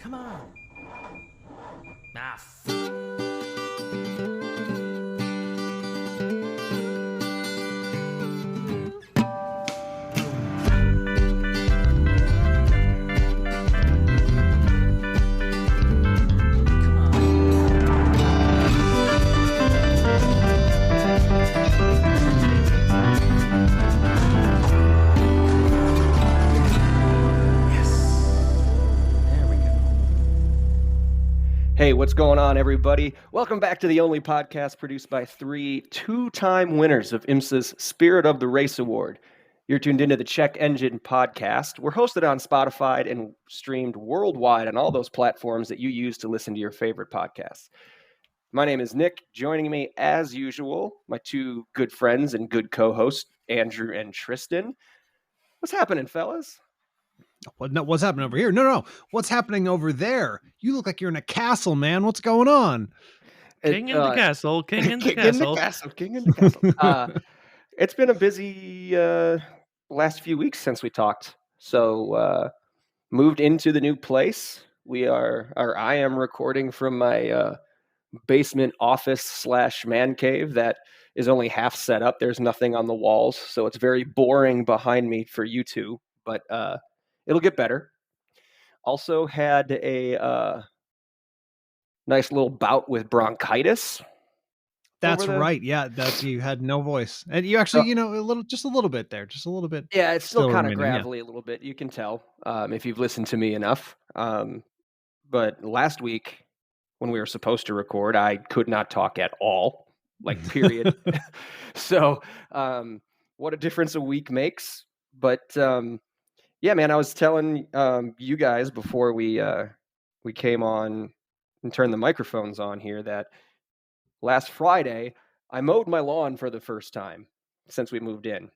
Come on. Hey, what's going on, everybody? Welcome back to the only podcast produced by three two-time winners of IMSA's Spirit of the Race Award. You're tuned into the Check Engine podcast. We're hosted on Spotify and streamed worldwide on all those platforms that you use to listen to your favorite podcasts. My name is Nick. Joining me, as usual, my two good friends and good co-hosts, Andrew and Tristan. What's happening, fellas? What's happening over here? No. What's happening over there? You look like you're in a castle, man. What's going on? King in the castle. King in the castle. King in the castle. It's been a busy last few weeks since we talked. So moved into the new place. I am recording from my basement office / man cave that is only half set up. There's nothing on the walls, so it's very boring behind me for you two. But it'll get better. Also had a nice little bout with bronchitis. That's right. Yeah, you had no voice, and you actually, just a little bit there, just a little bit. Yeah, it's still kind of gravelly a little bit. You can tell if you've listened to me enough. But last week, when we were supposed to record, I could not talk at all, period. So, what a difference a week makes. But yeah, man, I was telling you guys before we came on and turned the microphones on here that last Friday I mowed my lawn for the first time since we moved in.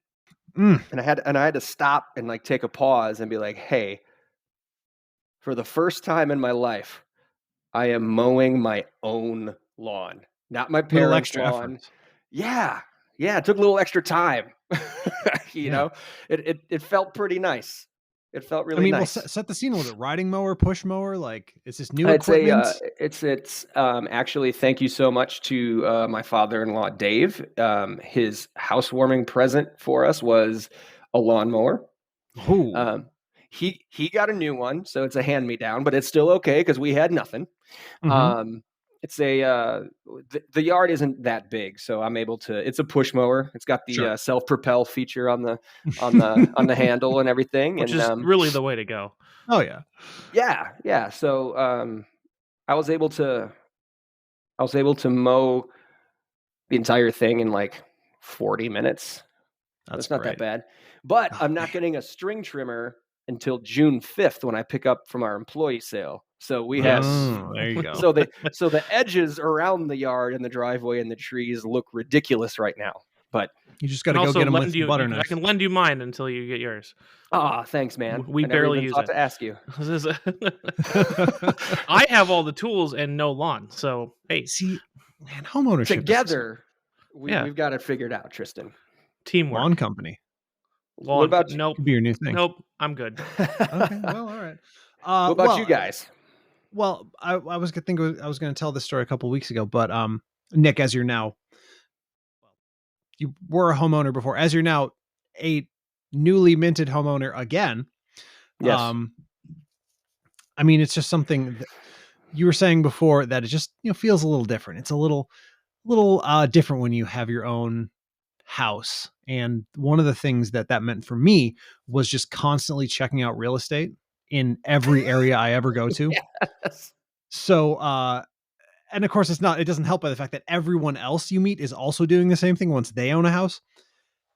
And I had to stop and take a pause and be like, hey, for the first time in my life, I am mowing my own lawn, not my parents' lawn. Effort. Yeah, it took a little extra time. You know, it felt pretty nice. It felt really nice. Well, set the scene a little bit. Riding mower, push mower, is this new equipment? It's actually, thank you so much to my father-in-law, Dave. His housewarming present for us was a lawnmower. He got a new one, so it's a hand-me-down, but it's still okay because we had nothing. Mm-hmm. It's the yard isn't that big, so I'm able to. It's a push mower. It's got the self-propel feature on the handle and everything, which is really the way to go. Oh yeah. So I was able to mow the entire thing in 40 minutes. That's not that bad. But I'm not getting a string trimmer until June 5th when I pick up from our employee sale. So we have there you go. So the edges around the yard and the driveway and the trees look ridiculous right now. But you just got to go get them with butternut. I can lend you mine until you get yours. Thanks, man. We barely use it. To ask you. I have all the tools and no lawn. So hey, see, man, homeownership together. We've got it figured out, Tristan. Teamwork. Lawn company. What about you? Nope. Could be your new thing. Nope. I'm good. Okay. Well, all right. What about you guys? Well, I was going to tell this story a couple of weeks ago, but Nick, as you're now, you were a homeowner before, as you're now a newly minted homeowner again. Yes. It's just something that you were saying before that it just feels a little different. It's a little different when you have your own house. And one of the things that meant for me was just constantly checking out real estate in every area I ever go to. Yes. So, and of course it doesn't help by the fact that everyone else you meet is also doing the same thing once they own a house.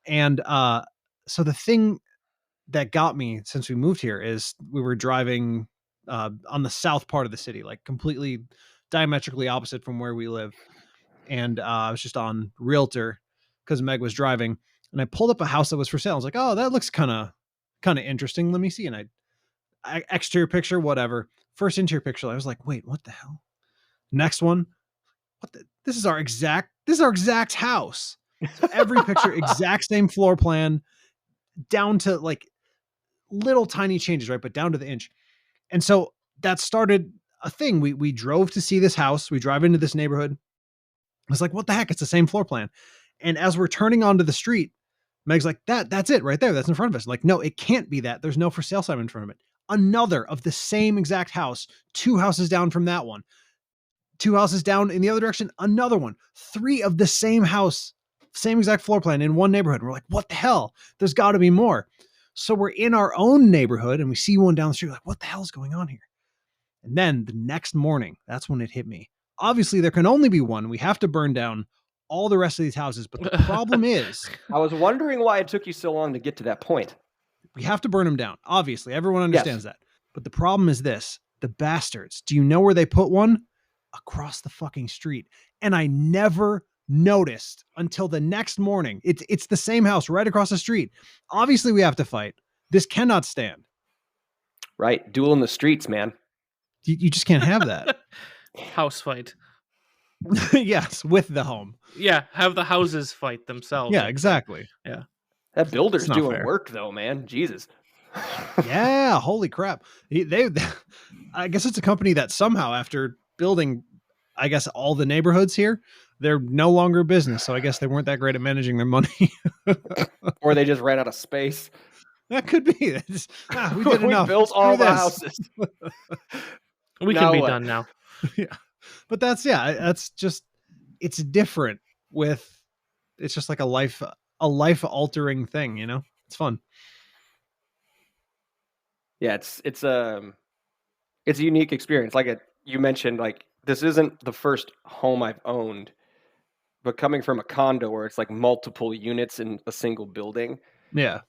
And, so the thing that got me since we moved here is we were driving, on the south part of the city, completely diametrically opposite from where we live. And, I was just on Realtor because Meg was driving, and I pulled up a house that was for sale. I was like, oh, that looks kind of interesting. Let me see. And I exterior picture, whatever. First interior picture, I was like, wait, what the hell? Next one, this is our exact house. So every picture, exact same floor plan, down to little tiny changes, right? But down to the inch. And so that started a thing. We drove to see this house. We drive into this neighborhood. I was like, what the heck? It's the same floor plan. And as we're turning onto the street, Meg's like, that's it right there. That's in front of us. I'm like, no, it can't be that. There's no for sale sign in front of it. Another of the same exact house, 2 houses down from that one, 2 houses down in the other direction, another one, 3 of the same house, same exact floor plan in one neighborhood. And we're like, what the hell? There's got to be more. So we're in our own neighborhood and we see one down the street. We're like, what the hell is going on here? And then the next morning, that's when it hit me. Obviously, there can only be one. We have to burn down all the rest of these houses. But the problem is, I was wondering why it took you so long to get to that point. we have to burn them down. Obviously, everyone understands that. But the problem is this, the bastards. Do you know where they put one? Across the fucking street. And I never noticed until the next morning. It's the same house right across the street. Obviously, we have to fight. This cannot stand. Right. Duel in the streets, man. You just can't have that. House fight. Yes, with the home. Yeah, have the houses fight themselves. Yeah, exactly. Yeah. That builder's It's not doing fair. work, though, man. Jesus. Yeah, holy crap. They I guess it's a company that somehow, after building, I guess, all the neighborhoods here, they're no longer a business. So I guess they weren't that great at managing their money. Or they just ran out of space. That could be. We did We enough. built Screw all the this. houses. We Now can be what? done now. Yeah. But that's just, it's different with, it's just like a life altering thing, you know? It's fun. Yeah, it's a unique experience. Like you mentioned, like this isn't the first home I've owned, but coming from a condo where it's like multiple units in a single building, Yeah.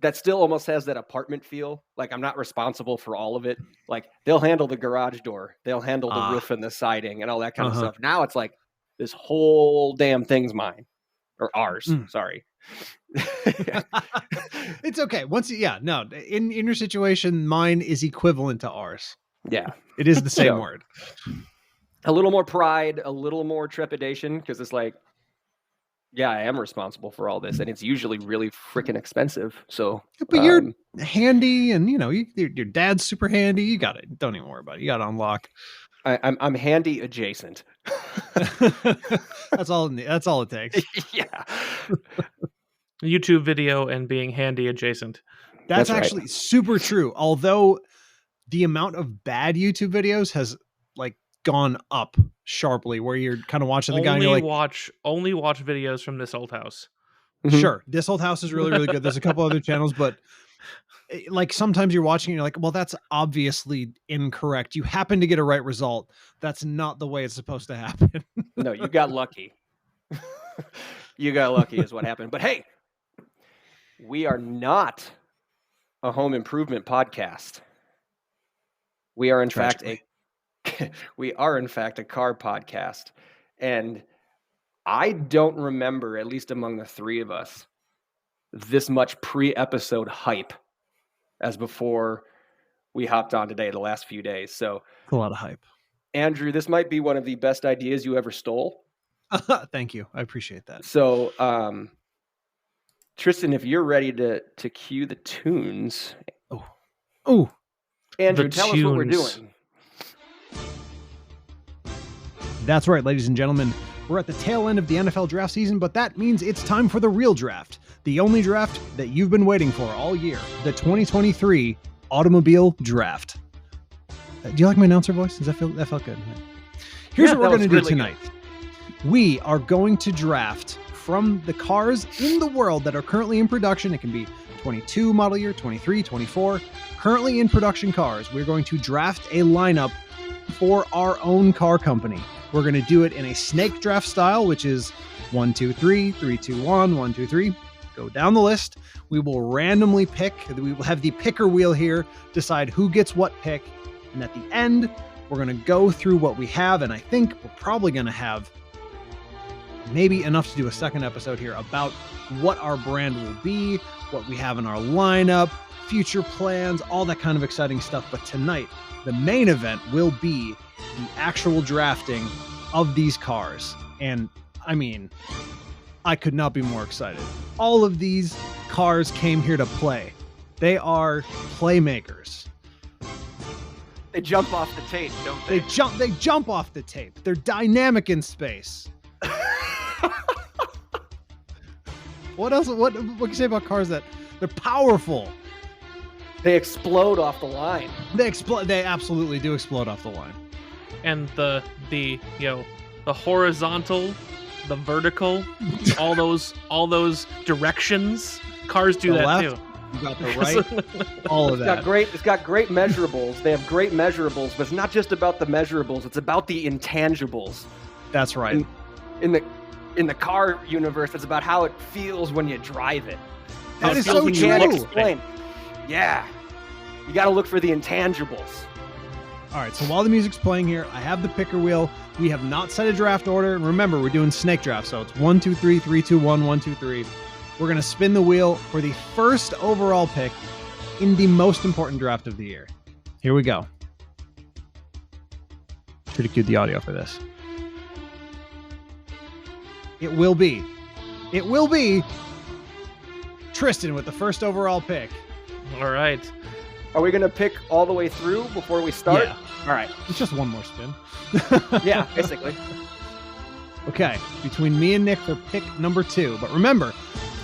that still almost has that apartment feel. Like I'm not responsible for all of it. Like they'll handle the garage door, they'll handle the roof and the siding and all that kind of stuff. Now it's like this whole damn thing's mine or ours. Sorry. It's okay. In your situation, mine is equivalent to ours. Yeah. It is the same So, word. a little more pride, a little more trepidation, because it's like, yeah, I am responsible for all this, and it's usually really freaking expensive. So, But you're handy, and you know your dad's super handy. You got it. Don't even worry about it. You got it on lock. I'm handy adjacent. That's all it takes. Yeah, YouTube video and being handy adjacent. That's right. actually super true. Although the amount of bad YouTube videos has like gone up sharply, where you're kind of watching the guy and you're like, only watch videos from this old house. sure, this old house is really, really good. There's a couple other channels, but like sometimes you're watching and you're like, well, that's obviously incorrect. You happen to get a right result. That's not the way it's supposed to happen. No, you got lucky. You got lucky is what happened. But hey, we are not a home improvement podcast. We are in fact a car podcast. And I don't remember, at least among the 3 of us, this much pre-episode hype as before we hopped on today, the last few days. So A lot of hype. Andrew, this might be one of the best ideas you ever stole. Thank you. I appreciate that. So, Tristan, if you're ready to cue the tunes. Oh, Andrew, The tell us what we're tunes. doing. that's right, ladies and gentlemen. We're at the tail end of the NFL draft season, but that means it's time for the real draft. The only draft that you've been waiting for all year. The 2023 automobile draft. Do you like my announcer voice? That felt good. Here's Yeah, what we're that going to was do really tonight. We are going to draft from the cars in the world that are currently in production. It can be 22 model year, 23, 24. Currently in production cars. We're going to draft a lineup for our own car company. We're going to do it in a snake draft style, which is 1, 2, 3, 3, 2, 1, 1, 2, 3. Go down the list. We will randomly pick. We will have the picker wheel here, decide who gets what pick. And at the end, we're going to go through what we have. And I think we're probably going to have maybe enough to do a second episode here about what our brand will be, what we have in our lineup, future plans, all that kind of exciting stuff. But tonight, the main event will be the actual drafting of these cars. And I mean, I could not be more excited. All of these cars came here to play. They are playmakers. They jump off the tape, don't they? They jump off the tape. They're dynamic in space. What else? What can you say about cars that they're powerful? They explode off the line. They explode. They absolutely do explode off the line. And the horizontal, the vertical, all those directions. Cars do The that left, too. You got the right. All of that. It's got great measurables. They have great measurables, but it's not just about the measurables. It's about the intangibles. That's right. In the car universe, it's about how it feels when you drive it. That is feels so when you can't true. explain. Yeah. You got to look for the intangibles. All right, so while the music's playing here, I have the picker wheel. We have not set a draft order. And remember, we're doing snake draft, so it's 1, 2, 3, 3, 2, 1, 1, 2, 3. We're going to spin the wheel for the first overall pick in the most important draft of the year. Here we go. Should have cued the audio for this. It will be Tristan with the first overall pick. All right. Are we going to pick all the way through before we start? Yeah. All right. It's just one more spin. Yeah, basically. Okay, between me and Nick for pick number 2. But remember,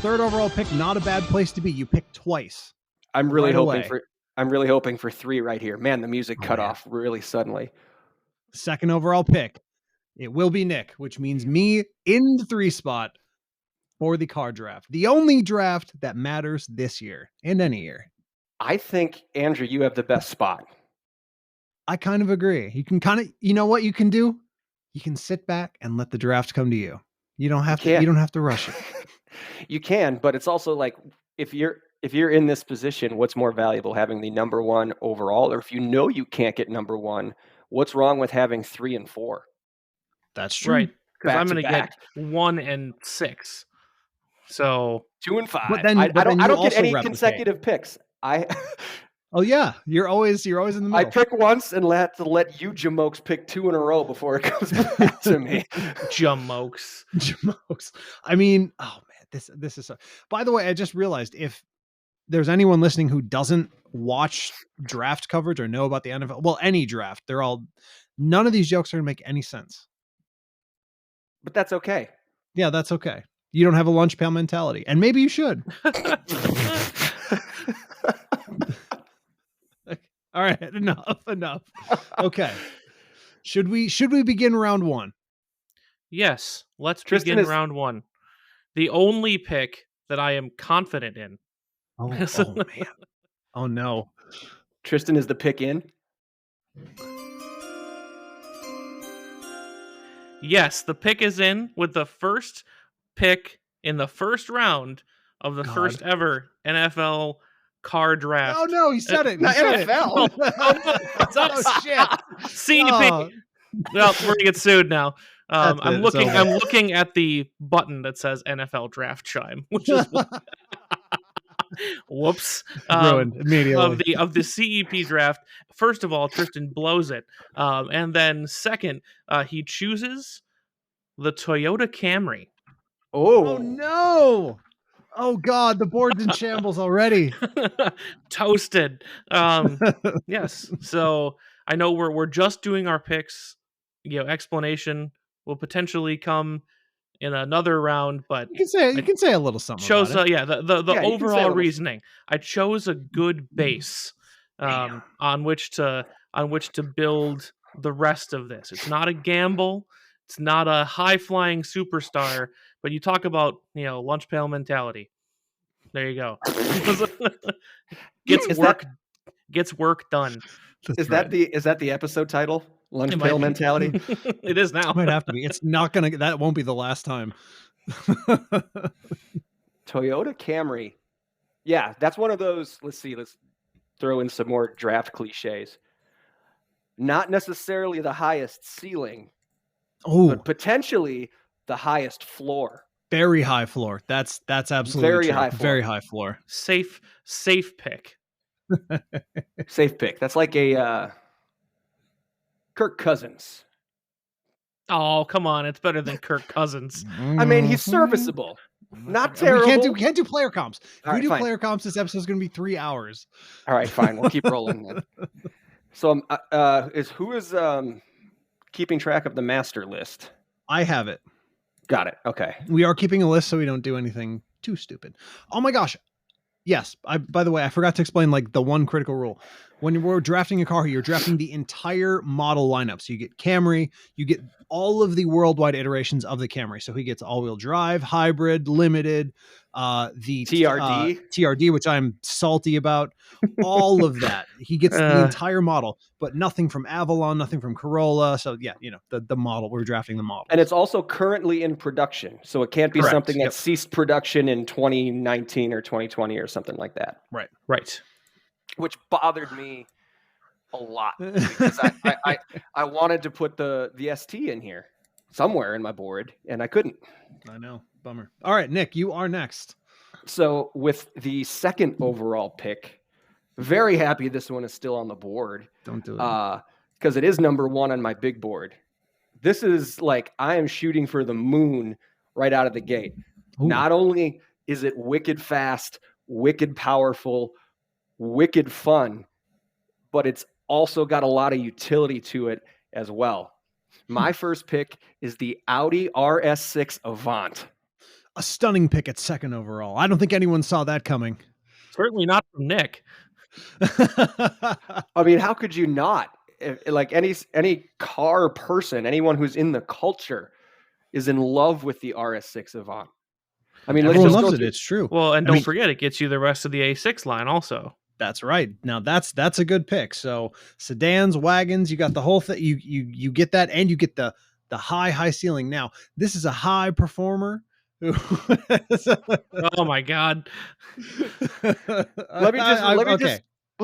third overall pick, not a bad place to be. You pick twice. I'm really Right hoping for 3 right here. Man, the music cut off really suddenly. Second overall pick, it will be Nick, which means me in the 3 spot for the car draft. The only draft that matters this year and any year. I think, Andrew, you have the best spot. I kind of agree. You can you know what you can do? You can sit back and let the draft come to you. You don't have to rush it. You can, but it's also like if you're in this position, what's more valuable, having the number 1 overall, or if you know you can't get number 1, what's wrong with having 3 and 4? That's true. Right. Because I'm going to Back get 1 and 6. So 2 and 5. But then I don't get also any replicate. consecutive picks. Oh yeah, you're always in the middle. I pick once and let you Jamokes pick 2 in a row before it comes back to me. Jamokes. I mean, oh man, this is so. By the way, I just realized if there's anyone listening who doesn't watch draft coverage or know about the NFL, well, any draft, none of these jokes are gonna make any sense. But that's okay. Yeah, that's okay. You don't have a lunch pail mentality, and maybe you should. All right, enough. Okay. Should we begin round 1? Yes, let's Tristan begin round 1. The only pick that I am confident in. Oh man. Oh no. Tristan is the pick in. Yes, the pick is in with the first pick in the first round of the first ever NFL car draft. Oh no, he said it. Not NFL. Oh shit. CEP. Oh. Well, we're gonna get sued now. I'm It's over. looking at the button that says NFL draft chime, which is whoops. Ruined immediately. Of the CEP draft. First of all, Tristan blows it. And then second, he chooses the Toyota Camry. Oh no. Oh God, the board's in shambles already. Toasted. Yes. So I know we're just doing our picks. Explanation will potentially come in another round, but You can say a little something. chose about it. the you can say a overall little. reasoning. I chose a good base on which to build the rest of this. It's not a gamble. It's not a high flying superstar, but you talk about lunch pail mentality. There you go. Gets work done. Is that the episode title? Lunch It pail might be. mentality. It is now. Might have to be. It's not gonna. That won't be the last time. Toyota Camry. Yeah, that's one of those. Let's throw in some more draft cliches. Not necessarily the highest ceiling, Oh, but potentially the highest floor. very high floor. That's absolutely Very true. high floor. Very high floor. Safe pick. Safe pick. That's like a Kirk Cousins. Oh, come on. It's better than Kirk Cousins. I mean, he's serviceable. Not terrible. We can't do player comps. If All we right, do fine. player comps, this episode's going to be 3 hours. All right, fine. We'll keep rolling then. So who is keeping track of the master list? I have it. Got it. Okay. We are keeping a list so we don't do anything too stupid. Oh my gosh. Yes. By the way, I forgot to explain like the one critical rule. When we're drafting a car, you're drafting the entire model lineup. So you get Camry, you get all of the worldwide iterations of the Camry. So he gets all-wheel drive, hybrid, limited, the TRD, TRD, which I'm salty about. All of that. He gets the entire model, but nothing from Avalon, nothing from Corolla. So yeah, the model. We're drafting the model. and it's also currently in production, so it can't be Correct. something that ceased production in 2019 or 2020 or something like that. Right. Which bothered me a lot because I wanted to put the ST in here somewhere in my board and I couldn't. I know. Bummer. All right, Nick, you are next. So with the second overall pick, very happy this one is still on the board. Don't do it. Because it is number one on my big board. This is like I am shooting for the moon right out of the gate. Ooh. Not only is it wicked fast, wicked powerful, wicked fun, but it's also got a lot of utility to it as well. My first pick is the Audi RS6 Avant. A stunning pick at second overall. I don't think anyone saw that coming. Certainly not from Nick. I mean, how could you not? Like any car person, anyone who's in the culture is in love with the RS6 Avant. I mean, everyone loves it. It's true. Well, and don't forget, it gets you the rest of the A6 line also. That's right. Now that's a good pick. So sedans, wagons, you got the whole thing. You get that, and you get the high ceiling. Now this is a high performer. Oh my God. Let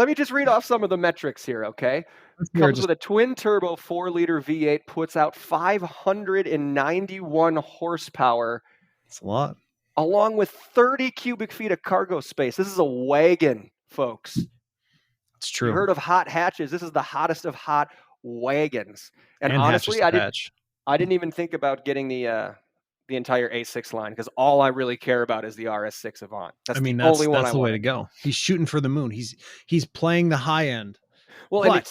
me just read off some of the metrics here, okay? Comes with a twin turbo 4-liter V8, puts out 591 horsepower. That's a lot. Along with 30 cubic feet of cargo space. This is a wagon, folks. It's true. You heard of hot hatches. This is the hottest of hot wagons. And honestly, I didn't even think about getting the entire A6 line because all I really care about is the RS6 Avant. That's the only one that's the way to go. He's shooting for the moon. He's playing the high end. Well, and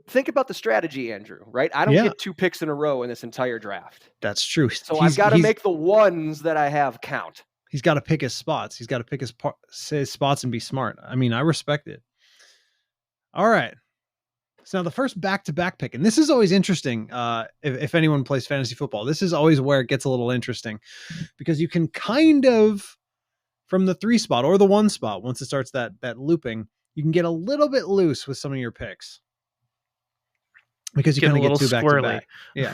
think about the strategy, Andrew, right? I don't get 2 picks in a row in this entire draft. That's true. So I've got to make the ones that I have count. He's got to pick his spots. He's got to pick his spots and be smart. I mean, I respect it. All right. So now the first back-to-back pick, and this is always interesting if anyone plays fantasy football. This is always where it gets a little interesting because you can kind of, from the 3 spot or the 1 spot, once it starts that looping, you can get a little bit loose with some of your picks because you kind of get 2 back-to-back. Yeah.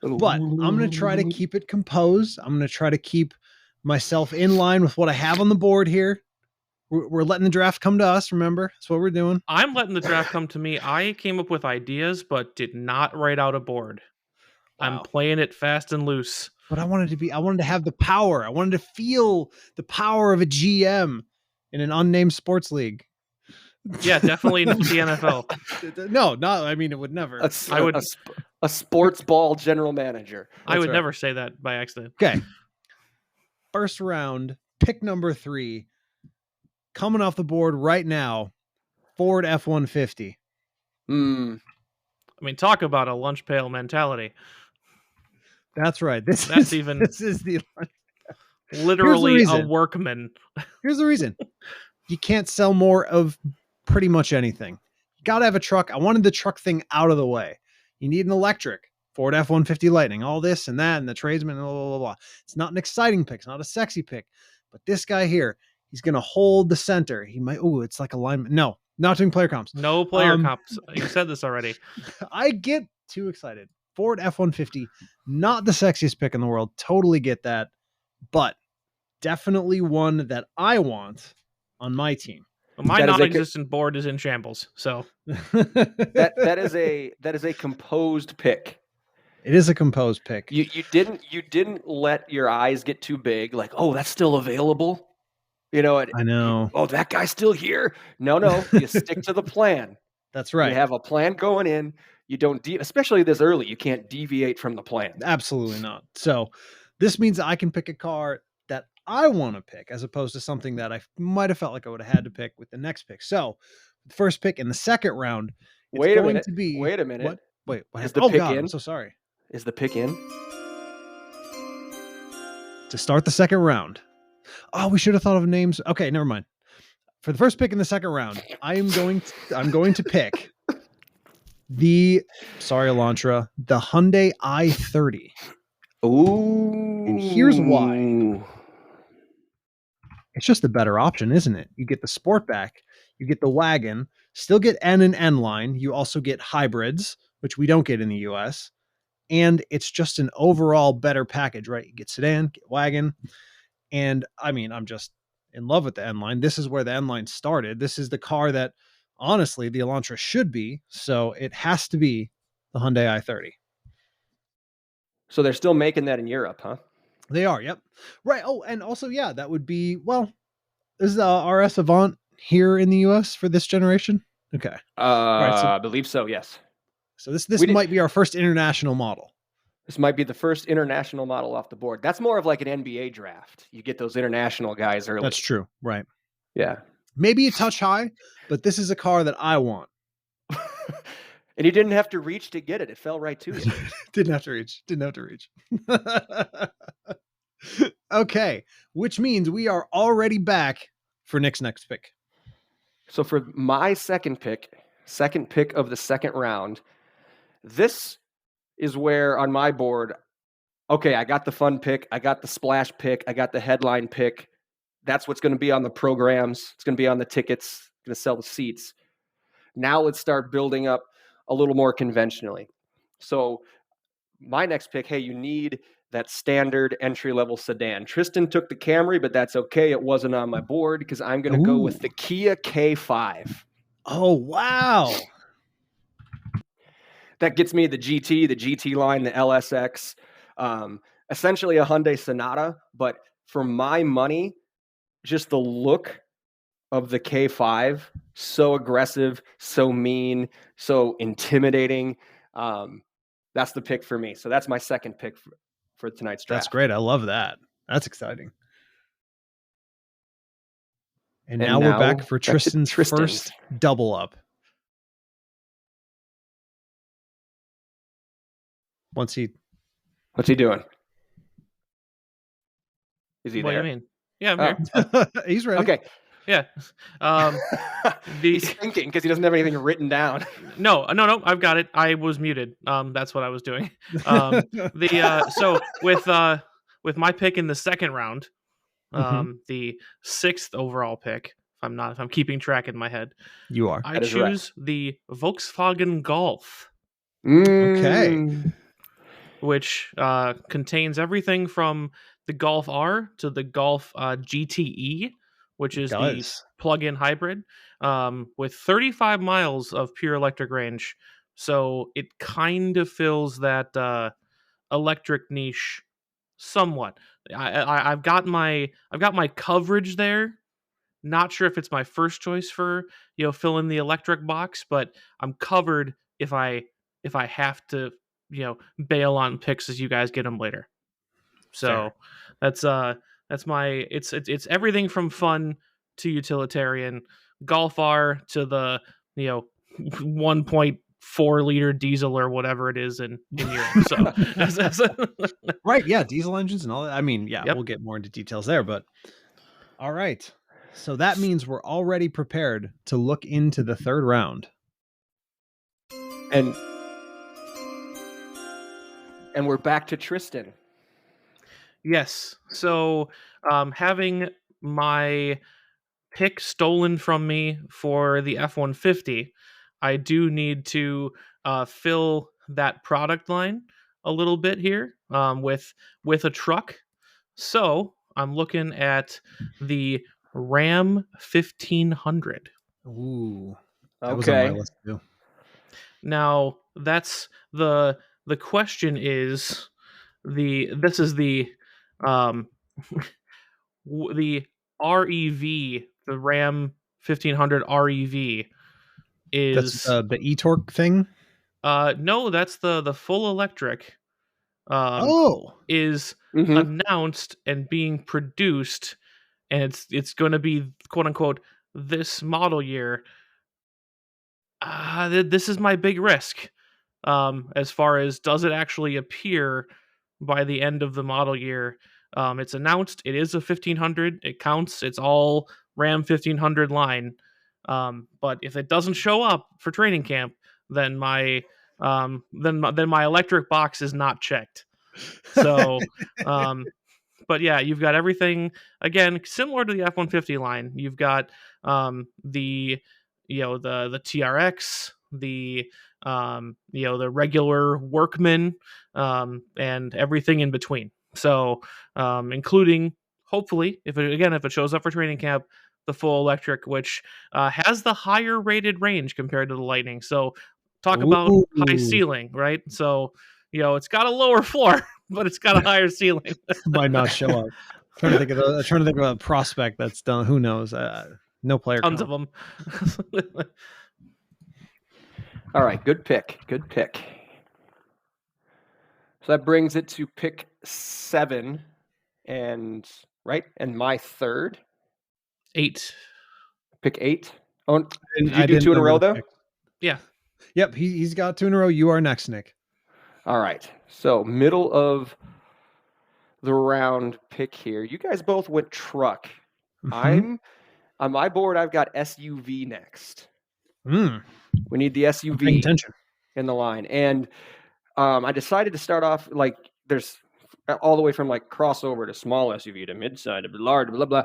But I'm going to try to keep it composed. I'm going to try to keep myself in line with what I have on the board here. We're letting the draft come to us. Remember, that's what we're doing. I'm letting the draft come to me. I came up with ideas, but did not write out a board. Wow. I'm playing it fast and loose. But I wanted to have the power. I wanted to feel the power of a GM in an unnamed sports league. Yeah, definitely not the NFL. No, not. I mean, it would never. A sports ball general manager. I would never say that by accident. Okay. First round, pick number 3. Coming off the board right now, Ford F-150. I mean, talk about a lunch pail mentality. That's right. This is the literally a workman. Here's the reason. You can't sell more of pretty much anything. You got to have a truck. I wanted the truck thing out of the way. You need an electric. Ford F-150 Lightning, all this and that, and the tradesman, blah, blah, blah, blah. It's not an exciting pick. It's not a sexy pick. But this guy here, he's going to hold the center. He might, it's like a lineman. No, not doing player comps. No player comps. You said this already. I get too excited. Ford F-150, not the sexiest pick in the world. Totally get that. But definitely one that I want on my team. Well, my non-existent board is in shambles. So that is a composed pick. It is a composed pick. You didn't let your eyes get too big. Like, oh, that's still available. I know. Oh, that guy's still here. No, you stick to the plan. That's right. You have a plan going in. You don't, especially this early, you can't deviate from the plan. Absolutely not. So this means I can pick a car that I want to pick as opposed to something that I might have felt like I would have had to pick with the next pick. So the first pick in the second round It's Wait a going minute. to be Wait a minute. what? Wait, what Is happened? the Oh pick God, in? I'm so sorry. Is the pick in? To start the second round. Oh, we should have thought of names. Okay, never mind. For the first pick in the second round, I'm going to pick the Elantra, the Hyundai i30. Ooh. And here's why. It's just a better option, isn't it? You get the Sportback, you get the wagon, still get N and N line. You also get hybrids, which we don't get in the US. And it's just an overall better package, right? You get sedan, get wagon. And I mean, I'm just in love with the N line. This is where the N line started. This is the car that honestly the Elantra should be. So it has to be the Hyundai i30. So they're still making that in Europe, huh? They are, yep. Right. Oh, and also, yeah, that would be, well, is the RS Avant here in the US for this generation? Okay. All right. So I believe so, yes. so this might be our first international model. This might be the first international model off the board. That's more of like an NBA draft. You get those international guys early. That's true. Right. Yeah. Maybe a touch high, but this is a car that I want. And you didn't have to reach to get it. It fell right to you. Didn't have to reach. Okay. Which means we are already back for Nick's next pick. So for my second pick of the second round, this is where on my board, okay, I got the fun pick, I got the splash pick, I got the headline pick. That's what's going to be on the programs. It's going to be on the tickets, going to sell the seats. Now let's start building up a little more conventionally. So my next pick, hey, you need that standard entry-level sedan. Tristan took the Camry, but that's okay. It wasn't on my board because I'm going to go with the Kia K5. Oh, wow. That gets me the GT line, the LSX, essentially a Hyundai Sonata. But for my money, just the look of the K5, so aggressive, so mean, so intimidating. That's the pick for me. So that's my second pick for tonight's draft. That's great. I love that. That's exciting. And now we're back for Tristan's first double up. What's he doing? Is he there? What do you mean? Yeah, I'm here. He's ready. Okay. Yeah. He's thinking because he doesn't have anything written down. No, I've got it. I was muted. That's what I was doing. So with my pick in the second round, the 6th overall pick, if I'm keeping track in my head, you are. I choose the Volkswagen Golf. Okay. Which contains everything from the Golf R to the Golf GTE, which is the plug-in hybrid, with 35 miles of pure electric range. So it kind of fills that electric niche somewhat. I've got my coverage there. Not sure if it's my first choice for fill in the electric box, but I'm covered if I have to bail on picks as you guys get them later. So that's my it's everything from fun to utilitarian. Golf R to the 1.4 liter diesel or whatever it is in Europe. So right, yeah, diesel engines and all that. I mean, yeah, we'll get more into details there, but all right. So that means we're already prepared to look into the third round. And we're back to Tristan. Yes. So having my pick stolen from me for the F-150, I do need to fill that product line a little bit here with a truck. So I'm looking at the Ram 1500. Ooh, that was on my list too. Now that's the question is this is the the REV, the Ram 1500 REV is that's the e-torque thing. No, that's the full electric. Is announced and being produced, and it's going to be quote unquote this model year. This is my big risk. As far as does it actually appear by the end of the model year? It's announced it is a 1500. It counts. It's all Ram 1500 line. But if it doesn't show up for training camp, then my electric box is not checked. So, but yeah, you've got everything again similar to the F-150 line. You've got the the TRX, the regular Workman, and everything in between. So, including hopefully if it shows up for training camp, the full electric, which has the higher rated range compared to the Lightning. So, talk about high Ooh. ceiling, right? So, it's got a lower floor, but it's got a higher ceiling. Might not show up. Trying to think of a prospect that's done. Who knows? No player. Tons count. of them. All right, good pick. Good pick. So that brings it to pick 7 and my third. 8. Pick 8. Oh, did you I do didn't 2 in a know row what to though? pick. Yeah. Yep, he's got 2 in a row. You are next, Nick. All right. So middle of the round pick here. You guys both went truck. Mhm. I'm on my board. I've got SUV next. Mm, We need the I'm paying SUV attention. in the line, and I decided to start off like there's all the way from like crossover to small SUV to midsize to large, blah blah.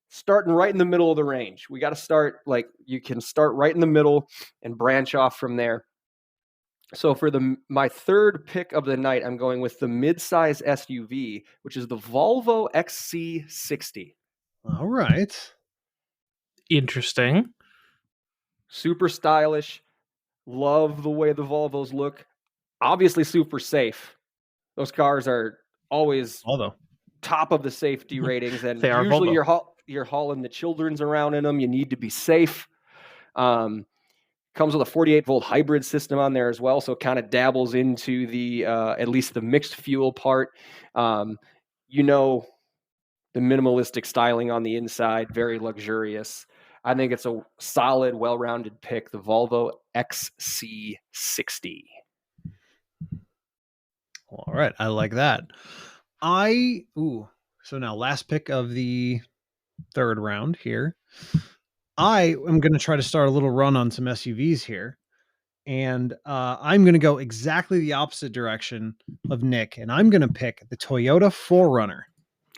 Starting right in the middle of the range. We got to start like you can start right in the middle and branch off from there. So for my third pick of the night, I'm going with the midsize SUV, which is the Volvo XC60. All right. Interesting. Super stylish. Love the way the Volvos look. Obviously super safe. Those cars are always Although top of the safety ratings, and They are usually Volvo. you're hauling the children's around in them. You need to be safe. Comes with a 48-volt hybrid system on there as well, so it kind of dabbles into the at least the mixed fuel part. The minimalistic styling on the inside, very luxurious. I think it's a solid, well-rounded pick, the Volvo XC60. all right, I like that. So now last pick of the third round here. I am going to try to start a little run on some SUVs here. And I'm going to go exactly the opposite direction of Nick. And I'm going to pick the Toyota 4Runner.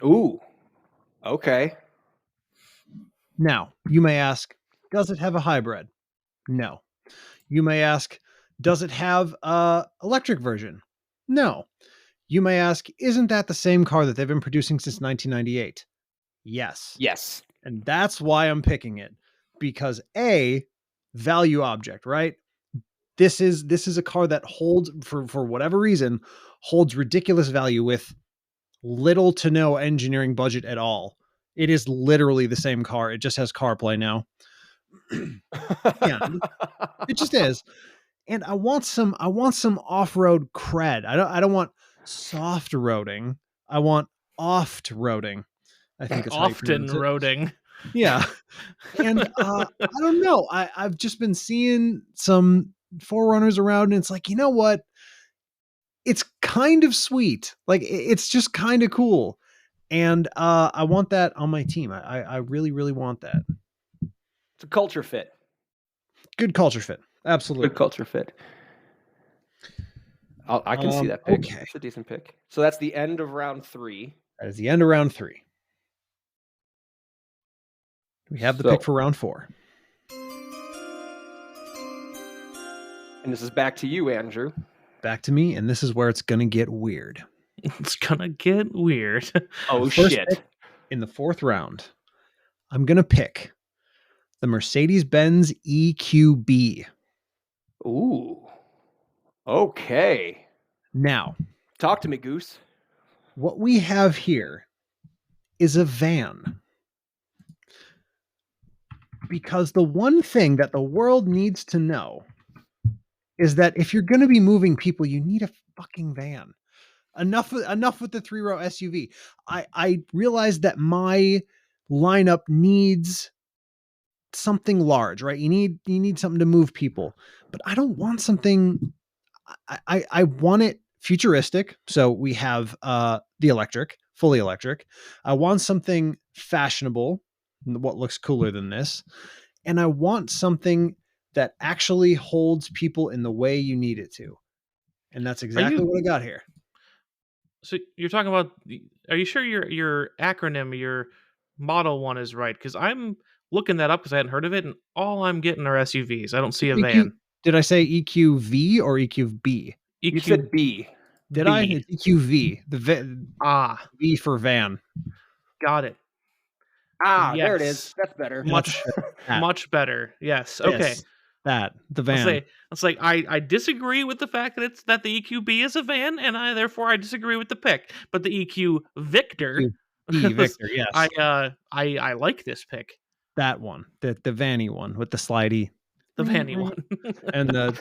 Ooh, okay. Now, you may ask, does it have a hybrid? No. You may ask, does it have a electric version? No. You may ask, isn't that the same car that they've been producing since 1998? Yes. Yes. And that's why I'm picking it. Because A, value object, right? This is a car that holds, for whatever reason, holds ridiculous value with little to no engineering budget at all. It is literally the same car. It just has CarPlay now. Yeah, it just is. And I want some off-road cred. I don't want soft roading. I want oft-roading. I think is how you Often pronounce it. roading. Yeah. And I don't know. I've just been seeing some 4Runners around, and it's like, you know what? It's kind of sweet. Like it's just kind of cool. And I want that on my team. I really, really want that. It's a culture fit. Good culture fit. Absolutely. Good culture fit. I can see that pick. Okay. It's a decent pick. So that's the end of round 3. That is the end of round 3. We have the pick for round 4. And this is back to you, Andrew. Back to me, and this is where it's going to get weird. It's going to get weird. Oh, shit. In the 4th round, I'm going to pick the Mercedes-Benz EQB. Ooh. Okay. Now, talk to me, Goose. What we have here is a van. Because the one thing that the world needs to know is that if you're going to be moving people, you need a fucking van. Enough with the 3-row SUV. I realize that my lineup needs something large, right? You need something to move people, but I don't want something. I want it futuristic. So we have the electric, fully electric. I want something fashionable, what looks cooler than this, and I want something that actually holds people in the way you need it to. And that's Are exactly you what I got here. so you're talking about are you sure your acronym, your model one is right? Because I'm looking that up because I hadn't heard of it, and all I'm getting are SUVs. I don't see a EQ, van. did I say EQV or EQB? You EQ said B. Did I? B. It's EQV, Ah, V for van. got it. Ah, there it is. Yes. That's better. Much That, much better. Yes. Okay. this, that, the I'll van. say it's like I disagree with the fact that it's that the EQB is a van, and I disagree with the pick. But the EQ Victor, EQB, Victor, I yes. I like this pick, That one, the vanny one with the slidey the Vanny one. and that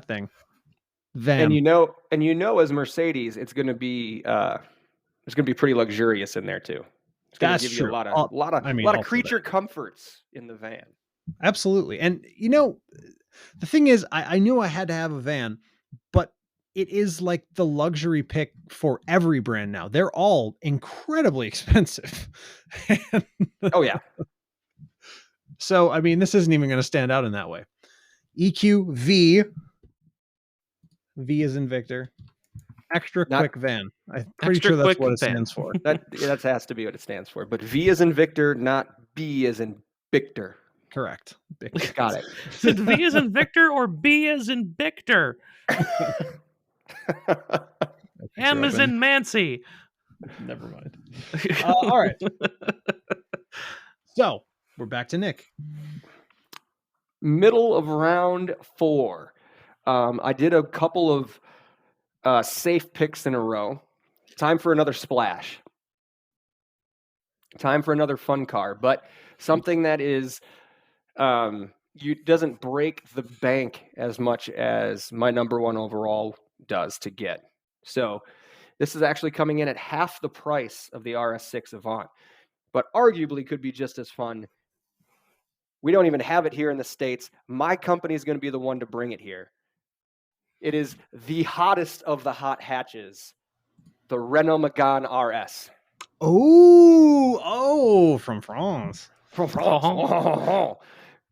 thing. And Van. as Mercedes, it's gonna be pretty luxurious in there too. It's gonna That's give you a true. lot of Also that. creature comforts in the van. Absolutely. And the thing is, I knew I had to have a van, but it is like the luxury pick for every brand now. They're all incredibly expensive. Oh yeah. So, I mean, this isn't even going to stand out in that way. EQV, V is in Victor, extra Not quick van. I'm pretty Extra sure that's quick what it van. stands for. that has to be what it stands for. But V is in Victor, not B is in Victor. Correct. Victor. Got it. Is it V as in Victor or B as in Victor? M as in Mancy. Never mind. All right. So we're back to Nick. Middle of round 4. I did a couple of safe picks in a row. Time for another splash. Time for another fun car, but something that is doesn't break the bank as much as my number one overall does to get. So this is actually coming in at half the price of the RS6 Avant, but arguably could be just as fun. We don't even have it here in the States. My company is going to be the one to bring it here. It is the hottest of the hot hatches, the Renault Megane RS. Oh, from France. From France. Oh.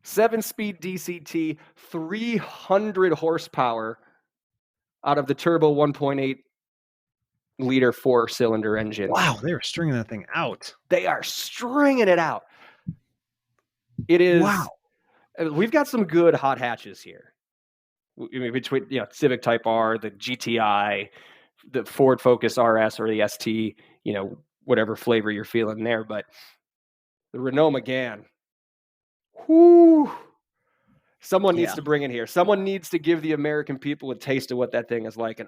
7-speed DCT, 300 horsepower out of the turbo 1.8 liter 4-cylinder engine. Wow, they were stringing that thing out. They are stringing it out. It is. Wow. We've got some good hot hatches here. I mean, between Civic Type R, the GTI, the Ford Focus RS, or the ST, whatever flavor you're feeling there. But the Renault Megane, whoo! Someone needs to bring it here. Someone needs to give the American people a taste of what that thing is like, and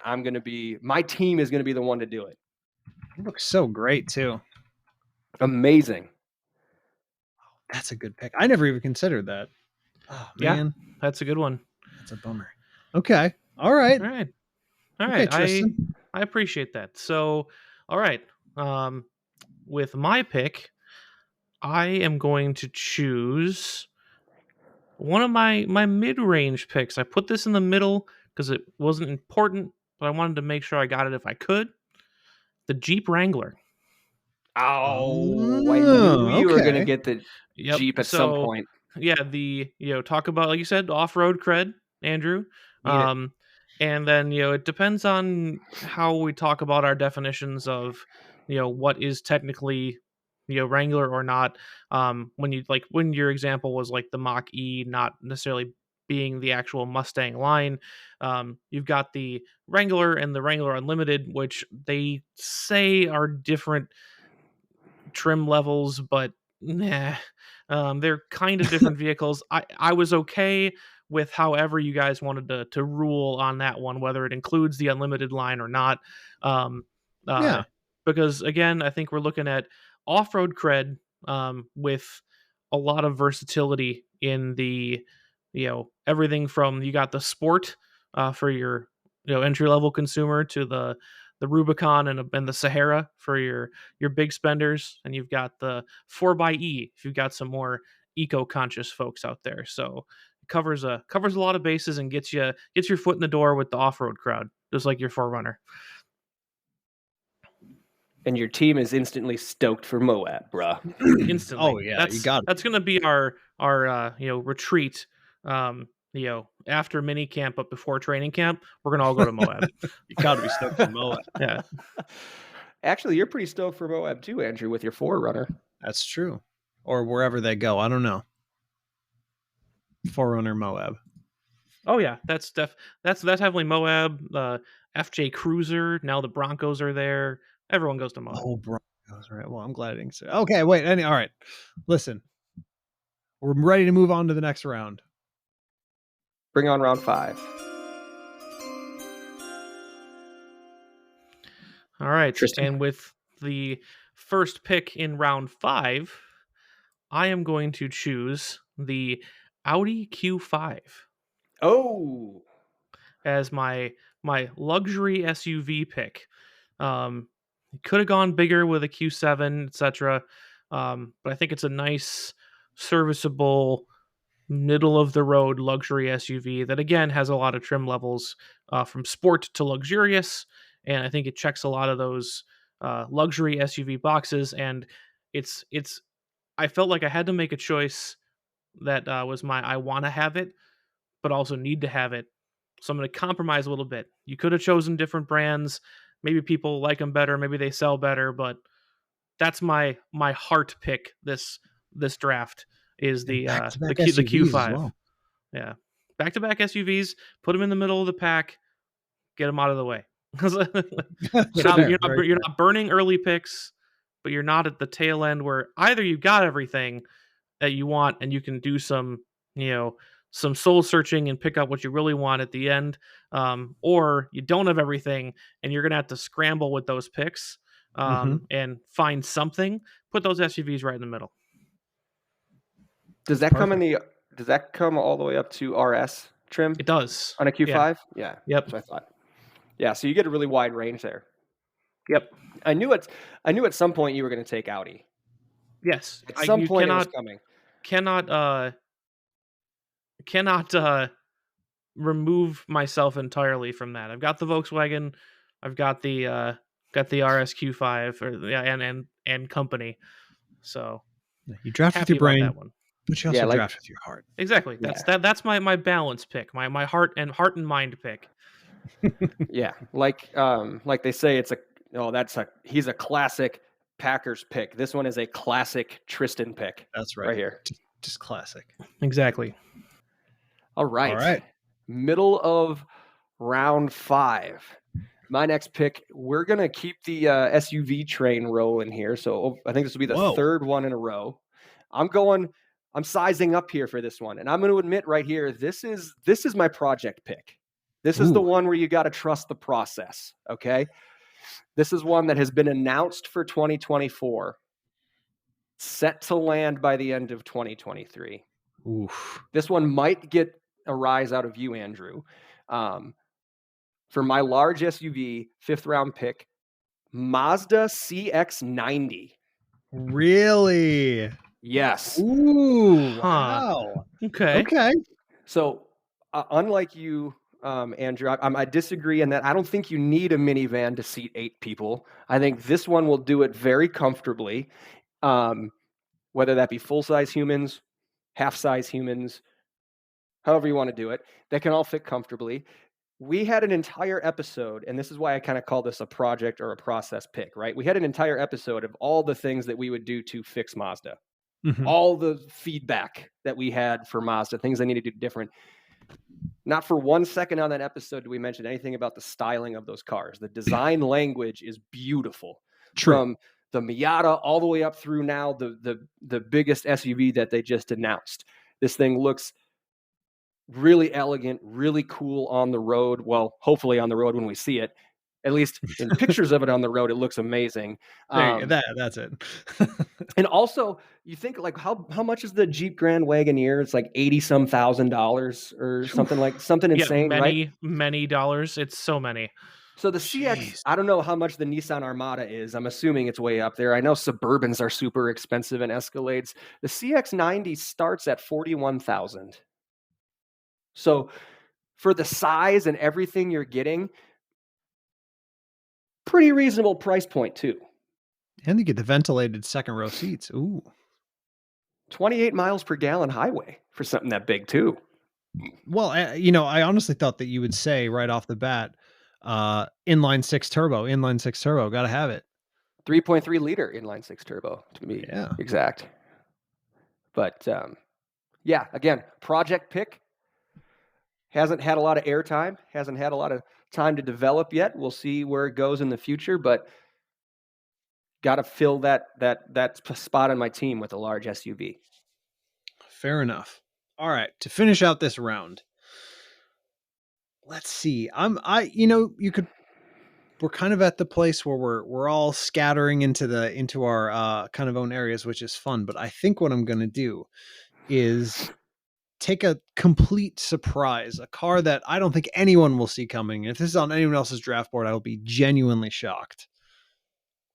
my team is going to be the one to do it. It looks so great too. Amazing. That's a good pick. I never even considered that. Oh man, That's a good one. that's a bummer. Okay. All right. All right. Okay, Tristan. I appreciate that. So, all right. With my pick, I am going to choose one of my mid-range picks. I put this in the middle because it wasn't important, but I wanted to make sure I got it if I could. The Jeep Wrangler. Oh, I knew you were going to get the Jeep at some point. Yeah, talk about, like you said, off-road cred, Andrew. And then, it depends on how we talk about our definitions of, what is technically, Wrangler or not. When your example was like the Mach E not necessarily being the actual Mustang line, you've got the Wrangler and the Wrangler Unlimited, which they say are different trim levels, but nah, they're kind of different vehicles. I was okay with however you guys wanted to rule on that one, whether it includes the Unlimited line or not. Because again, I think we're looking at off-road cred with a lot of versatility in the everything from, you got the sport for your entry-level consumer, to Rubicon and the Sahara for your big spenders, and you've got the 4xe if you've got some more eco-conscious folks out there. So it covers a lot of bases and gets your foot in the door with the off-road crowd, just like your 4Runner. And your team is instantly stoked for Moab, bruh. Instantly. Oh yeah, you got it. That's gonna be our retreat. After mini camp but before training camp, we're gonna all go to Moab. You got to be stoked for Moab. Yeah. Actually, you're pretty stoked for Moab too, Andrew, with your 4Runner. That's true. Or wherever they go. I don't know. 4Runner Moab. Oh yeah, that's heavily Moab. FJ Cruiser. Now the Broncos are there. Everyone goes to Moab. Oh, Broncos, right? Well, I'm glad I didn't say. Okay, wait. All right. Listen, we're ready to move on to the next round. Bring on round 5. All right, Tristan. and with the first pick in round 5, I am going to choose the Audi Q5 as my luxury SUV pick. Could have gone bigger with a Q7, etc. But I think it's a nice, serviceable, middle of the road luxury SUV that again has a lot of trim levels from sport to luxurious, and I think it checks a lot of those luxury SUV boxes. And it's I felt like I had to make a choice that was I want to have it, but also need to have it. So I'm going to compromise a little bit. You could have chosen different brands. Maybe people like them better. Maybe they sell better. But that's my heart pick this draft is the Q5. Well. Yeah, back-to-back SUVs. Put them in the middle of the pack. Get them out of the way. You're not burning early picks, but you're not at the tail end where either you've got everything that you want and you can do some soul searching and pick out what you really want at the end, or you don't have everything and you're gonna have to scramble with those picks and find something. Put those SUVs right in the middle. Does that come all the way up to RS trim? It does on a Q5. Yeah. Yep. That's what I thought. Yeah, so you get a really wide range there. Yep. I knew at some point you were going to take Audi. Yes. At some point it was coming. Cannot remove myself entirely from that. I've got the Volkswagen. I've got the RS Q5 and company. So you draft with your brain, that one. but you also draft with your heart. Exactly. That's my balance pick. My heart and mind pick. Yeah, like they say, he's a classic Packers pick. This one is a classic Tristan pick. That's right here, just classic. Exactly. All right. Middle of round 5. My next pick, we're gonna keep the SUV train rolling here. So I think this will be the third one in a row. I'm sizing up here for this one, and I'm going to admit right here, this is my project pick. This is the one where you got to trust the process, okay? This is one that has been announced for 2024, set to land by the end of 2023. Oof. This one might get a rise out of you, Andrew. For my large SUV, 5th round pick, Mazda CX-90. Really? Yes. Ooh, wow. Okay. So, unlike you, Andrew, I disagree in that I don't think you need a minivan to seat 8 people. I think this one will do it very comfortably, whether that be full-size humans, half-size humans, however you want to do it. They can all fit comfortably. We had an entire episode, and this is why I kind of call this a project or a process pick, right? We had an entire episode of all the things that we would do to fix Mazda. All the feedback that we had for Mazda, things I need to do different. Not for 1 second on that episode do we mention anything about the styling of those cars. The design language is beautiful. True. From the Miata all the way up through now the biggest SUV that they just announced. This thing looks really elegant, really cool on the road. Well, hopefully on the road when we see it. At least in pictures of it on the road, it looks amazing. That's it. And also, you think like how much is the Jeep Grand Wagoneer? It's like $80,000 or something insane, right? Many dollars. It's so many. So the CX, Jeez. I don't know how much the Nissan Armada is. I'm assuming it's way up there. I know Suburbans are super expensive and Escalades. The CX-90 starts at 41,000. So for the size and everything you're getting, pretty reasonable price point too. And you get the ventilated second row seats. Ooh. 28 miles per gallon highway for something that big too. Well, I honestly thought that you would say right off the bat, inline six turbo, got to have it. 3.3 liter inline six turbo to be exact. But yeah, again, project pick. Hasn't had a lot of airtime, hasn't had a lot of time to develop yet. We'll see where it goes in the future, but got to fill that spot on my team with a large SUV. Fair enough. All right, to finish out this round, let's see. We're kind of at the place where we're all scattering into our kind of own areas, which is fun. But I think what I'm going to do is take a complete surprise, a car that I don't think anyone will see coming. If this is on anyone else's draft board, I will be genuinely shocked.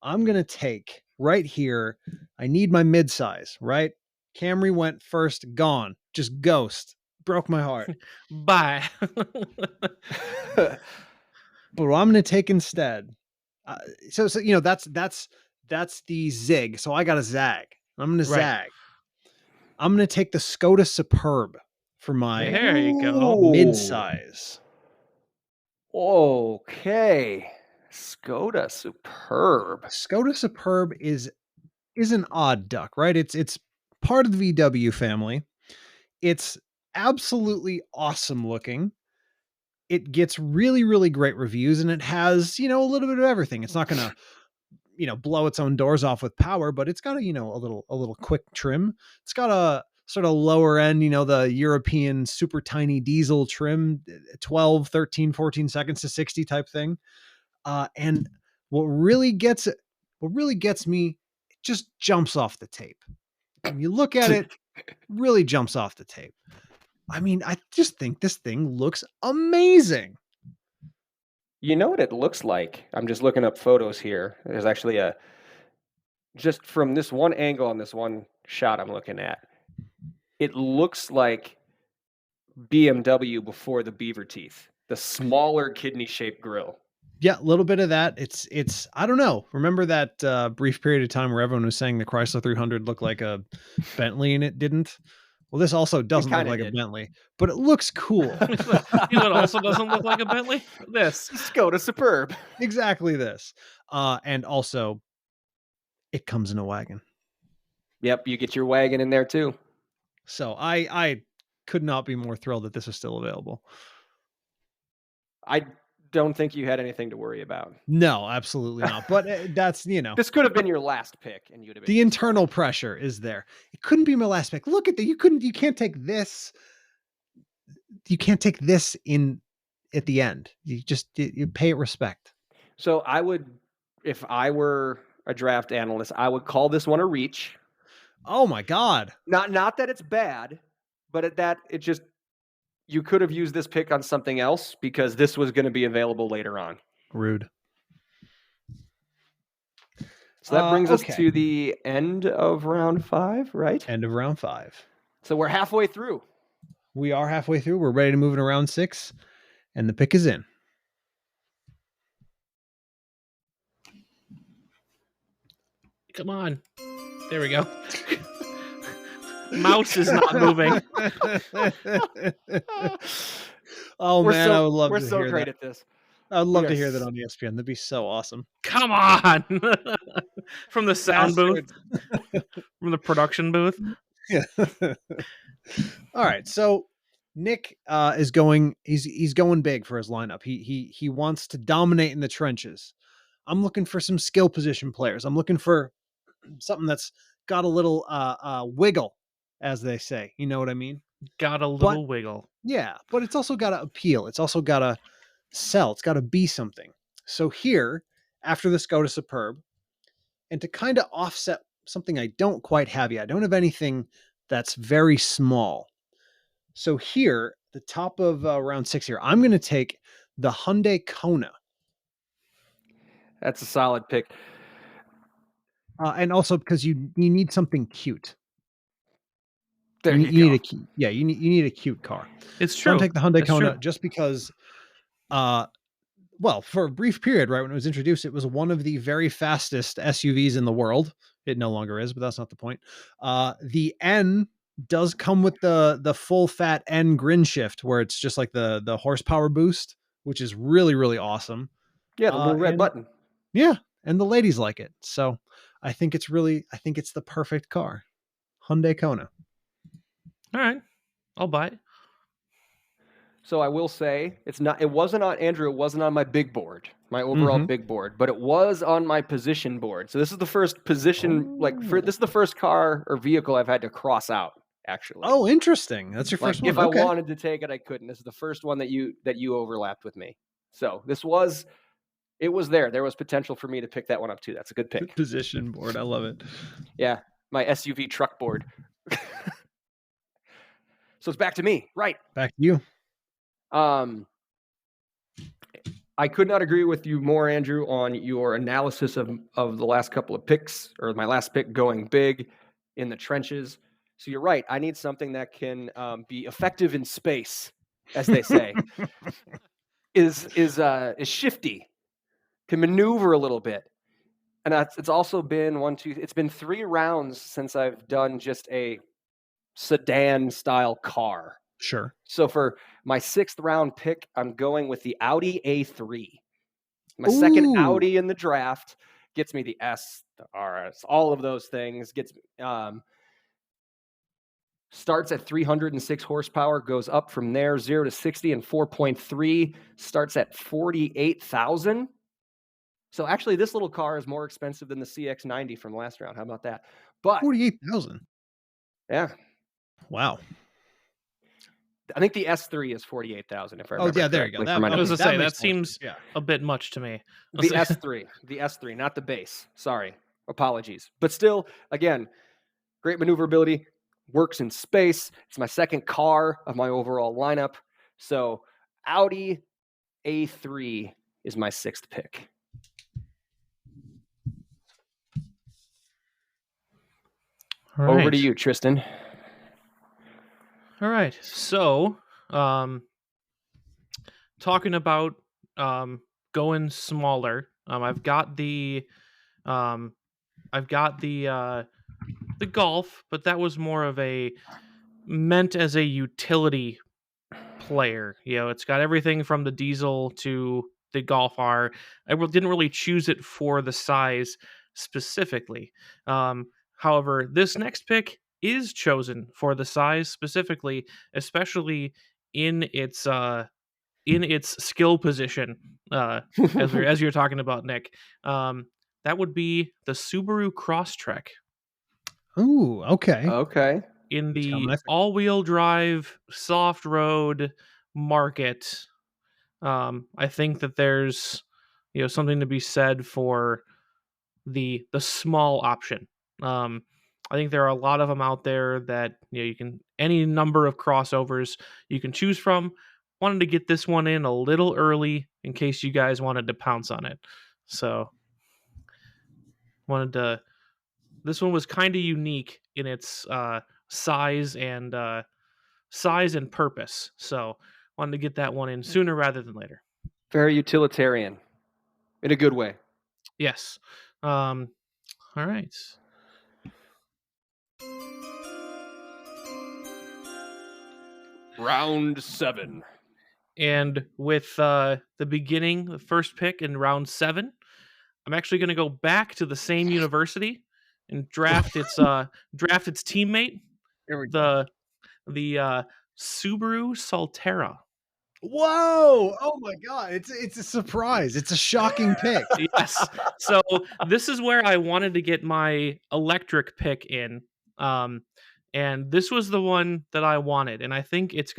I'm going to take right here. I need my midsize, right? Camry went first, gone, just ghost. Broke my heart. Bye. But what I'm going to take instead. So that's the Zig. So I got a Zag. I'm going to Zag. I'm going to take the Skoda Superb for my There you go. midsize. Okay. Skoda Superb. Skoda Superb is an odd duck, right? It's part of the VW family. It's absolutely awesome looking. It gets really, really great reviews, and it has, a little bit of everything. It's not going to, blow its own doors off with power, but it's got a little quick trim. It's got a sort of lower end, the European super tiny diesel trim, 12, 13, 14 seconds to 60 type thing. And what really gets me, it just jumps off the tape. When you look at it, really jumps off the tape. I mean, I just think this thing looks amazing. You know what it looks like? I'm just looking up photos here. There's actually just from this one angle on this one shot I'm looking at, it looks like BMW before the beaver teeth, the smaller kidney-shaped grille. Yeah, a little bit of that. It's I don't know. Remember that brief period of time where everyone was saying the Chrysler 300 looked like a Bentley and it didn't? Well, this also doesn't look like a Bentley, but it looks cool. It also doesn't look like a Bentley? This. Skoda Superb. Exactly this. And also, it comes in a wagon. Yep, you get your wagon in there too. So I could not be more thrilled that this is still available. I don't think you had anything to worry about. No, absolutely not. But that's, this could have been your last pick and you'd have been the internal pressure is there. It couldn't be my last pick. Look at that. You can't take this. You can't take this in at the end. You pay it respect. So I would, if I were a draft analyst, I would call this one a reach. Oh my God. Not that it's bad, but you could have used this pick on something else because this was going to be available later on. Rude. So that brings us to the end of round 5, right? End of round 5. So we're halfway through. We are halfway through. We're ready to move into round 6, and the pick is in. Come on. There we go. Mouse is not moving. Oh man, I would love to hear that. We're so great at this. I'd love to hear that on ESPN. That'd be so awesome. Come on. From the sound booth. From the production booth. Yeah. All right. So Nick is going he's going big for his lineup. He wants to dominate in the trenches. I'm looking for some skill position players. I'm looking for something that's got a little wiggle, as they say. You know what I mean? Got a little wiggle. Yeah, but it's also got to appeal. It's also got to sell. It's got to be something. So here, after the Skoda Superb, and to kind of offset something I don't quite have yet, I don't have anything that's very small. So here, the top of round 6 here, I'm going to take the Hyundai Kona. That's a solid pick. And also because you need something cute. There you You go. need a you need a cute car. It's So I'm true. take the Hyundai It's true. Kona just because well, for a brief period, right when it was introduced, it was one of the very fastest SUVs in the world. It no longer is, but that's not the point. The N does come with the full fat N grin shift, where it's just like the horsepower boost, which is really really awesome. Yeah, the little red And button. yeah, and the ladies like it. So I think it's the perfect car. Hyundai Kona. All right, I'll buy it. So I will say it wasn't on Andrew, it wasn't on my big board, my overall big board, but it was on my position board. So this is the first position this is the first car or vehicle I've had to cross out, actually. Oh, interesting. That's your Like first one. if I Okay. wanted to take it, I couldn't. This is the first one that you overlapped with me. So it was there. There was potential for me to pick that one up too. That's a good pick. Position board. I love it. Yeah, my SUV truck board. So it's back to me, right? Back to you. I could not agree with you more, Andrew, on your analysis of the last couple of picks, or my last pick going big in the trenches. So you're right. I need something that can be effective in space, as they say. is shifty, can maneuver a little bit, and it's also been it's been 3 rounds since I've done just a sedan style car. Sure. So for my 6th round pick, I'm going with the Audi A3. My second Audi in the draft gets me the S, the RS, all of those things. Starts at 306 horsepower, goes up from there, 0 to 60 in 4.3, starts at 48,000. So actually, this little car is more expensive than the CX-90 from last round. How about that? But 48,000. Yeah. Wow. I think the S3 is 48,000 if I remember. Oh, yeah, there you go. I was going to say, that seems yeah. a bit much to me. The S3, not the base. Sorry. Apologies. But still, again, great maneuverability, works in space. It's my second car of my overall lineup. So Audi A3 is my 6th pick. Right. Over to you, Tristan. All right. So, talking about going smaller, I've got the Golf, but that was more of meant as a utility player. It's got everything from the diesel to the Golf R. I didn't really choose it for the size specifically. However, this next pick is chosen for the size specifically, especially in its skill position. As you're talking about, Nick, that would be the Subaru Crosstrek. Ooh, okay. Okay. In the all-wheel drive soft road market, I think that there's something to be said for the small option. I think there are a lot of them out there that you can any number of crossovers you can choose from. Wanted to get this one in a little early in case you guys wanted to pounce on it. So this one was kind of unique in its size and purpose. So wanted to get that one in sooner rather than later. Very utilitarian in a good way. Yes. All right. Round 7. And with the first pick in round 7, I'm actually going to go back to the same university and draft its teammate, the Subaru Solterra. Whoa! Oh my god, it's a surprise. It's a shocking pick. Yes. So this is where I wanted to get my electric pick in. And this was the one that I wanted. And I think it's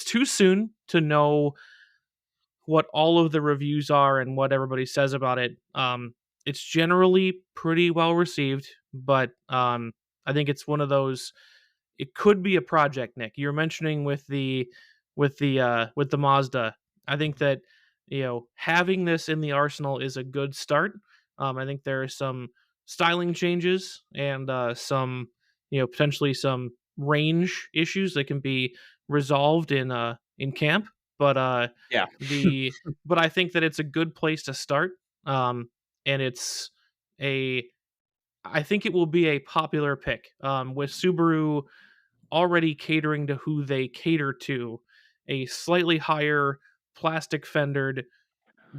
too soon to know what all of the reviews are and what everybody says about it. It's generally pretty well received, but I think it's one of those. It could be a project, Nick. You're mentioning with the Mazda. I think that having this in the arsenal is a good start. I think there are some styling changes and some, potentially some range issues that can be resolved in camp. But Yeah. the but I think that it's a good place to start. And it's a I think it will be a popular pick. With Subaru already catering to who they cater to, a slightly higher plastic fendered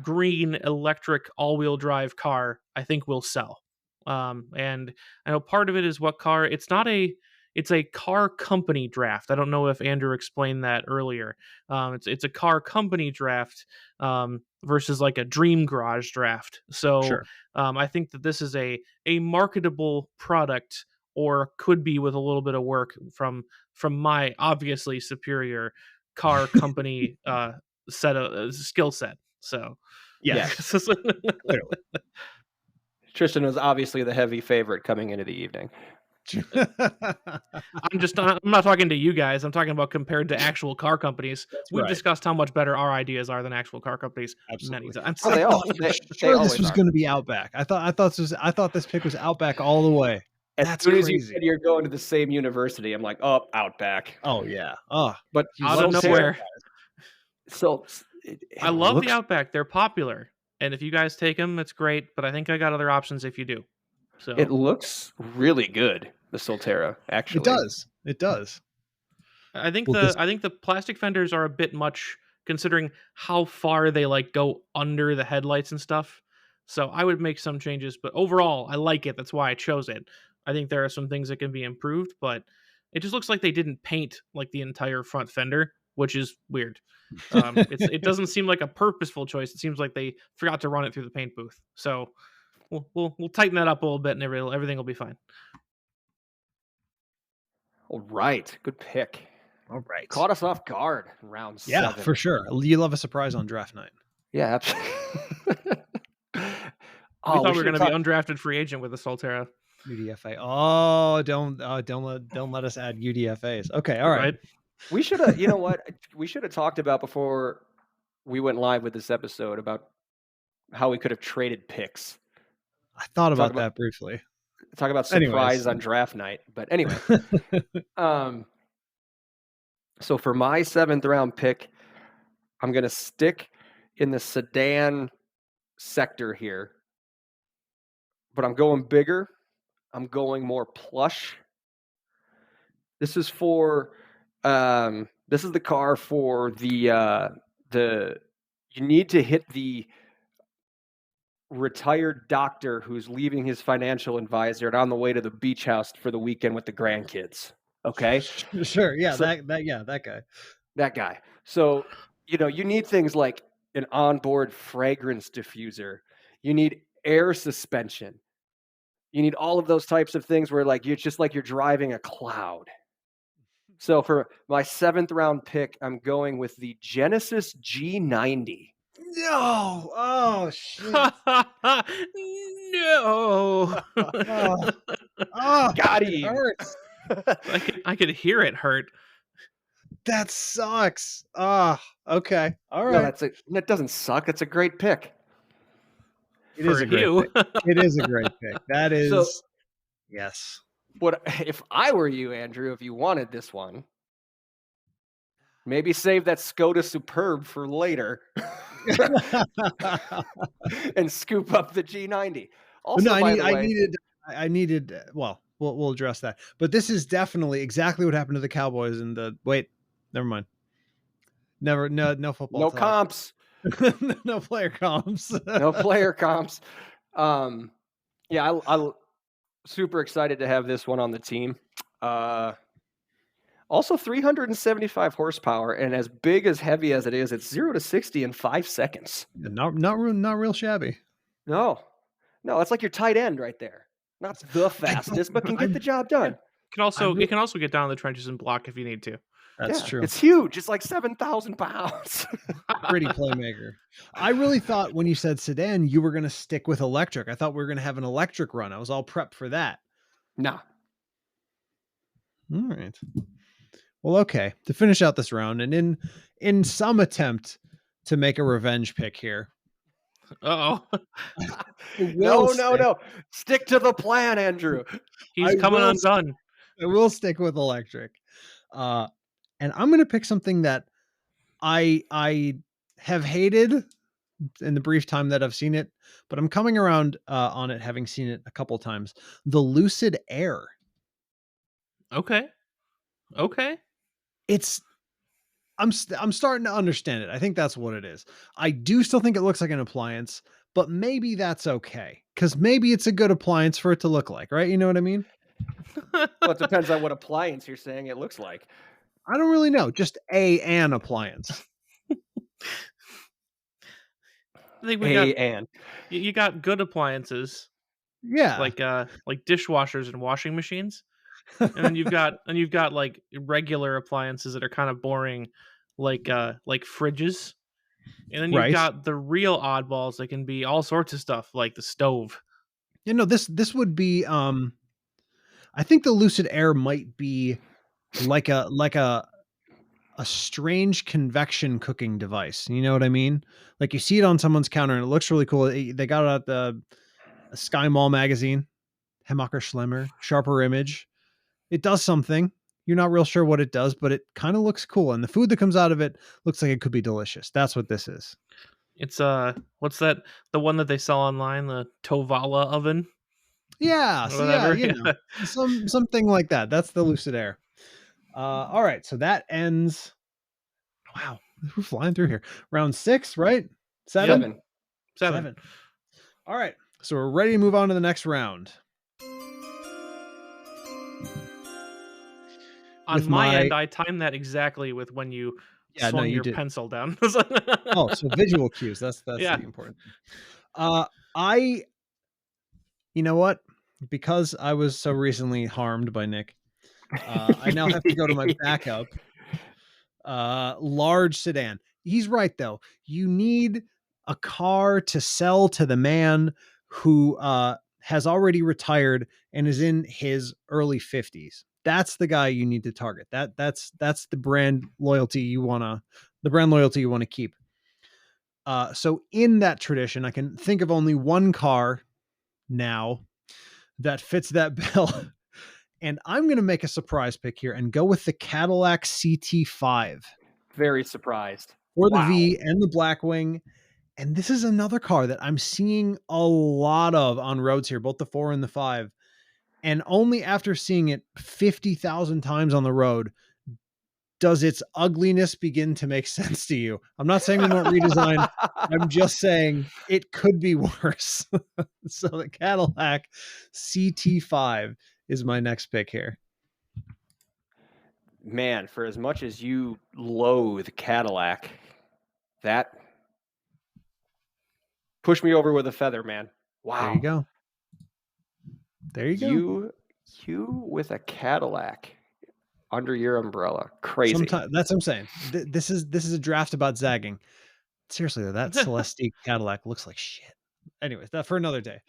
green electric all-wheel drive car I think will sell. And I know part of it is what car. It's a car company draft. I don't know if Andrew explained that earlier. It's a car company draft versus like a dream garage draft. So Sure. I think that this is a marketable product, or could be with a little bit of work from my obviously superior car company set of skill set. So Yes. Clearly. Tristan was obviously the heavy favorite coming into the evening. I'm not talking to you guys. I'm talking about compared to actual car companies. That's We've right. discussed how much better our ideas are than actual car companies many Absolutely. times. Oh, they all. They Sure, this always was are. going to be Outback. I thought this pick was Outback all the way. As That's soon as you crazy. said you're going to the same university, I'm like, oh, Outback. Oh yeah. Oh, But you Out love of to see nowhere. So it I love looks, the Outback. They're popular, and if you guys take them, it's great. But I think I got other options if you do. So it looks really good. The Solterra, actually. It does. It does. I think Well, I think the plastic fenders are a bit much considering how far they like go under the headlights and stuff. So I would make some changes, but overall I like it. That's why I chose it. I think there are some things that can be improved, but it just looks like they didn't paint like the entire front fender, which is weird. It doesn't seem like a purposeful choice. It seems like they forgot to run it through the paint booth. So we'll tighten that up a little bit, and everything will be fine. All right. Good pick. All right. Caught us off guard in round 7. Yeah, for sure. You love a surprise on draft night. Yeah, absolutely. We thought we were going to talk- be undrafted free agent with the Solterra. UDFA. Oh, don't let us add UDFAs. Okay, all right. We should have, you know what? We should have talked about before we went live with this episode about how we could have traded picks. I thought about that briefly. Talk about surprise on draft night. But anyway. So for my 7th round pick, I'm going to stick in the sedan sector here. But I'm going bigger. I'm going more plush. This is for this is the car for the you need to hit the retired doctor who's leaving his financial advisor and on the way to the beach house for the weekend with the grandkids. Okay? Sure. Yeah, So- that guy. That guy. So, you need things like an onboard fragrance diffuser. You need air suspension. You need all of those types of things where you're just like you're driving a cloud. So for my 7th round pick, I'm going with the Genesis G90. No. Oh shit. No. Oh, Got it him. hurts. I could hear it hurt. That sucks. Okay. All No, right. that doesn't suck. It's a great pick. It is For a great you. pick. It is a great pick. That is So- yes. What if I were you, Andrew, if you wanted this one? Maybe save that Skoda Superb for later and scoop up the G90. Also, No, by the way, I needed well, we'll address that. But this is definitely exactly what happened to the Cowboys in the never mind. No football. no talk. comps. No player comps. No player comps. Yeah, I'm super excited to have this one on the team. Also 375 horsepower, and as big as heavy as it is, it's 0 to 60 in 5 seconds. Not real shabby. No, it's like your tight end right there. Not the fastest, but can get the job done. It can also get down in the trenches and block if you need to. That's Yeah, true. It's huge. It's like 7,000 pounds. Pretty playmaker. I really thought when you said sedan, you were going to stick with electric. I thought we were going to have an electric run. I was all prepped for that. Nah. All right. Well, okay. To finish out this round, and in some attempt to make a revenge pick here. Uh-oh. No. Stick to the plan, Andrew. He's coming undone. I will stick with electric. And I'm going to pick something that I have hated in the brief time that I've seen it, but I'm coming around on it, having seen it a couple times. The Lucid Air. Okay. I'm starting to understand it. I think that's what it is. I do still think it looks like an appliance, but maybe that's okay, because maybe it's a good appliance for it to look like, right? You know what I mean? Well, it depends on what appliance you're saying it looks like. I don't really know. Just an appliance. I think you got good appliances. Yeah. Like dishwashers and washing machines. And then you've got like regular appliances that are kind of boring, like fridges. And then you've got the real oddballs that can be all sorts of stuff, like the stove. You know, this would be I think the Lucid Air might be like a strange convection cooking device. You know what I mean? Like you see it on someone's counter and it looks really cool. They got it at the Sky Mall magazine, Hemacher Schlemmer, Sharper Image. It does something. You're not real sure what it does, but it kind of looks cool. And the food that comes out of it looks like it could be delicious. That's what this is. It's what's that? The one that they sell online, the Tovala oven. Yeah, so whatever. Yeah, you know, something like that. That's the Lucid Air. All right, so that ends. Wow, we're flying through here. Round 6, right? 7. All right, so we're ready to move on to the next round. On my end, I timed that exactly with when you swung your pencil down. Oh, so visual cues. That's the important thing. You know what? Because I was so recently harmed by Nick, I now have to go to my backup. Large sedan. He's right, though. You need a car to sell to the man who has already retired and is in his early 50s. That's the guy you need to target. That's the brand loyalty you want to keep. So in that tradition, I can think of only one car now that fits that bill. And I'm going to make a surprise pick here and go with the Cadillac CT5. Very surprised. For the V and the Blackwing. And this is another car that I'm seeing a lot of on roads here, both the 4 and the 5. And only after seeing it 50,000 times on the road does its ugliness begin to make sense to you. I'm not saying we want redesign. I'm just saying it could be worse. So the Cadillac CT5 is my next pick here. Man, for as much as you loathe Cadillac, that pushed me over with a feather, man. Wow. There you go. You with a Cadillac under your umbrella. Crazy. Sometimes, that's what I'm saying. This is a draft about zagging. Seriously though, that Celestique Cadillac looks like shit. Anyways, that for another day.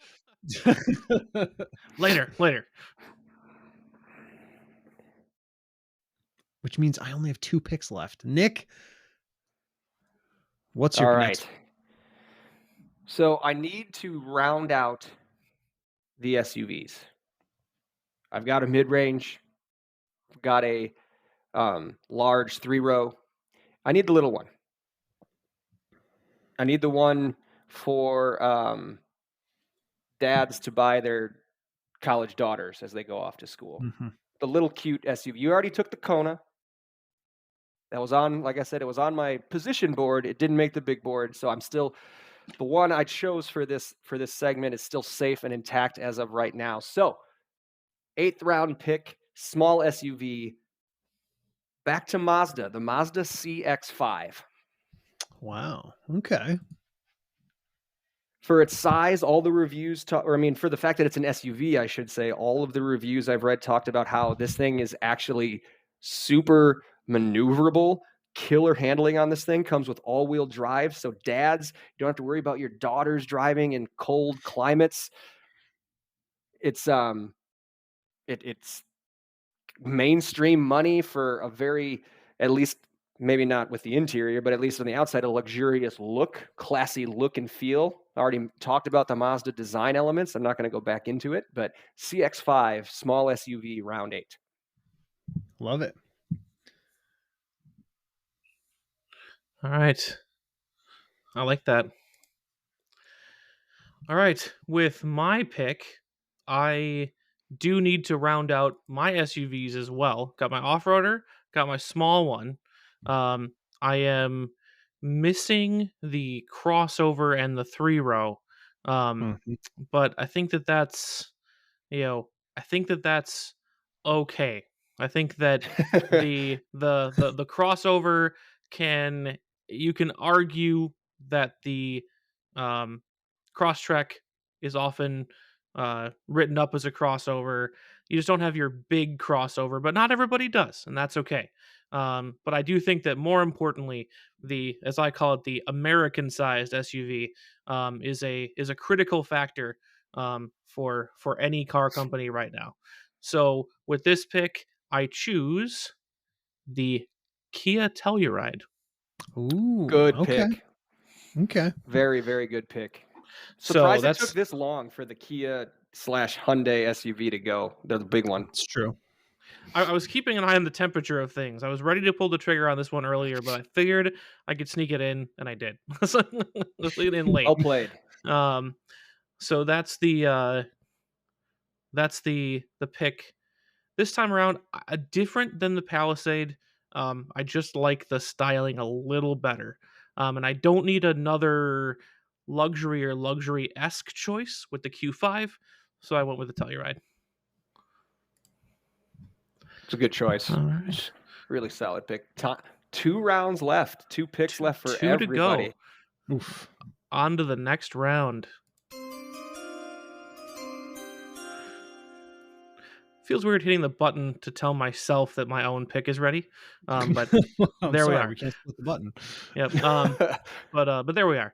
Later. Which means I only have 2 picks left. Nick, what's your next? So I need to round out the SUVs. I've got a mid-range. I've got a large 3-row. I need the little one. I need the one for dads to buy their college daughters as they go off to school. Mm-hmm. The little cute SUV. You already took the Kona. That was on, like I said, it was on my position board. It didn't make the big board, so I'm still the one I chose for this segment is still safe and intact as of right now. So, 8th round pick, small SUV. Back to Mazda, the Mazda CX-5. Wow. Okay. For its size, all the reviews for the fact that it's an SUV, I should say, all of the reviews I've read talked about how this thing is actually super maneuverable. Killer handling on this thing, comes with all-wheel drive, so dads, you don't have to worry about your daughters driving in cold climates. It's it's mainstream money for a very, at least maybe not with the interior, but at least on the outside, a luxurious look, classy look and feel. I already talked about the Mazda design elements. I'm not going to go back into it, but CX-5, small SUV, round 8. Love it. All right. I like that. All right. With my pick, I do need to round out my SUVs as well. Got my off-roader, got my small one. I am missing the crossover and the 3-row. Mhm. But I think that that's, I think that that's okay. I think that the crossover can you can argue that the um Crosstrek is often written up as a crossover. You just don't have your big crossover, but not everybody does, and that's okay. But I do think that more importantly, the as I call it, the American-sized SUV is a critical factor for any car company right now. So with this pick, I choose the Kia Telluride. Ooh, Good okay. pick. Okay. Very, very good pick. So Surprised it took that's this long for the Kia/Hyundai SUV to go. They're the big one. It's true. I was keeping an eye on the temperature of things. I was ready to pull the trigger on this one earlier, but I figured I could sneak it in, and I did. So I sneak it in late. Well played. Um, so that's the pick this time around. Different than the Palisade. I just like the styling a little better. And I don't need another luxury or luxury-esque choice with the Q5, so I went with the Telluride. It's a good choice. All right. Really solid pick. 2 rounds left. 2 picks left for Two to everybody. go. Oof. On to the next round. Feels weird hitting the button to tell myself that my own pick is ready. But I'm there we sorry, are. we can't split the button. Yep. But there we are.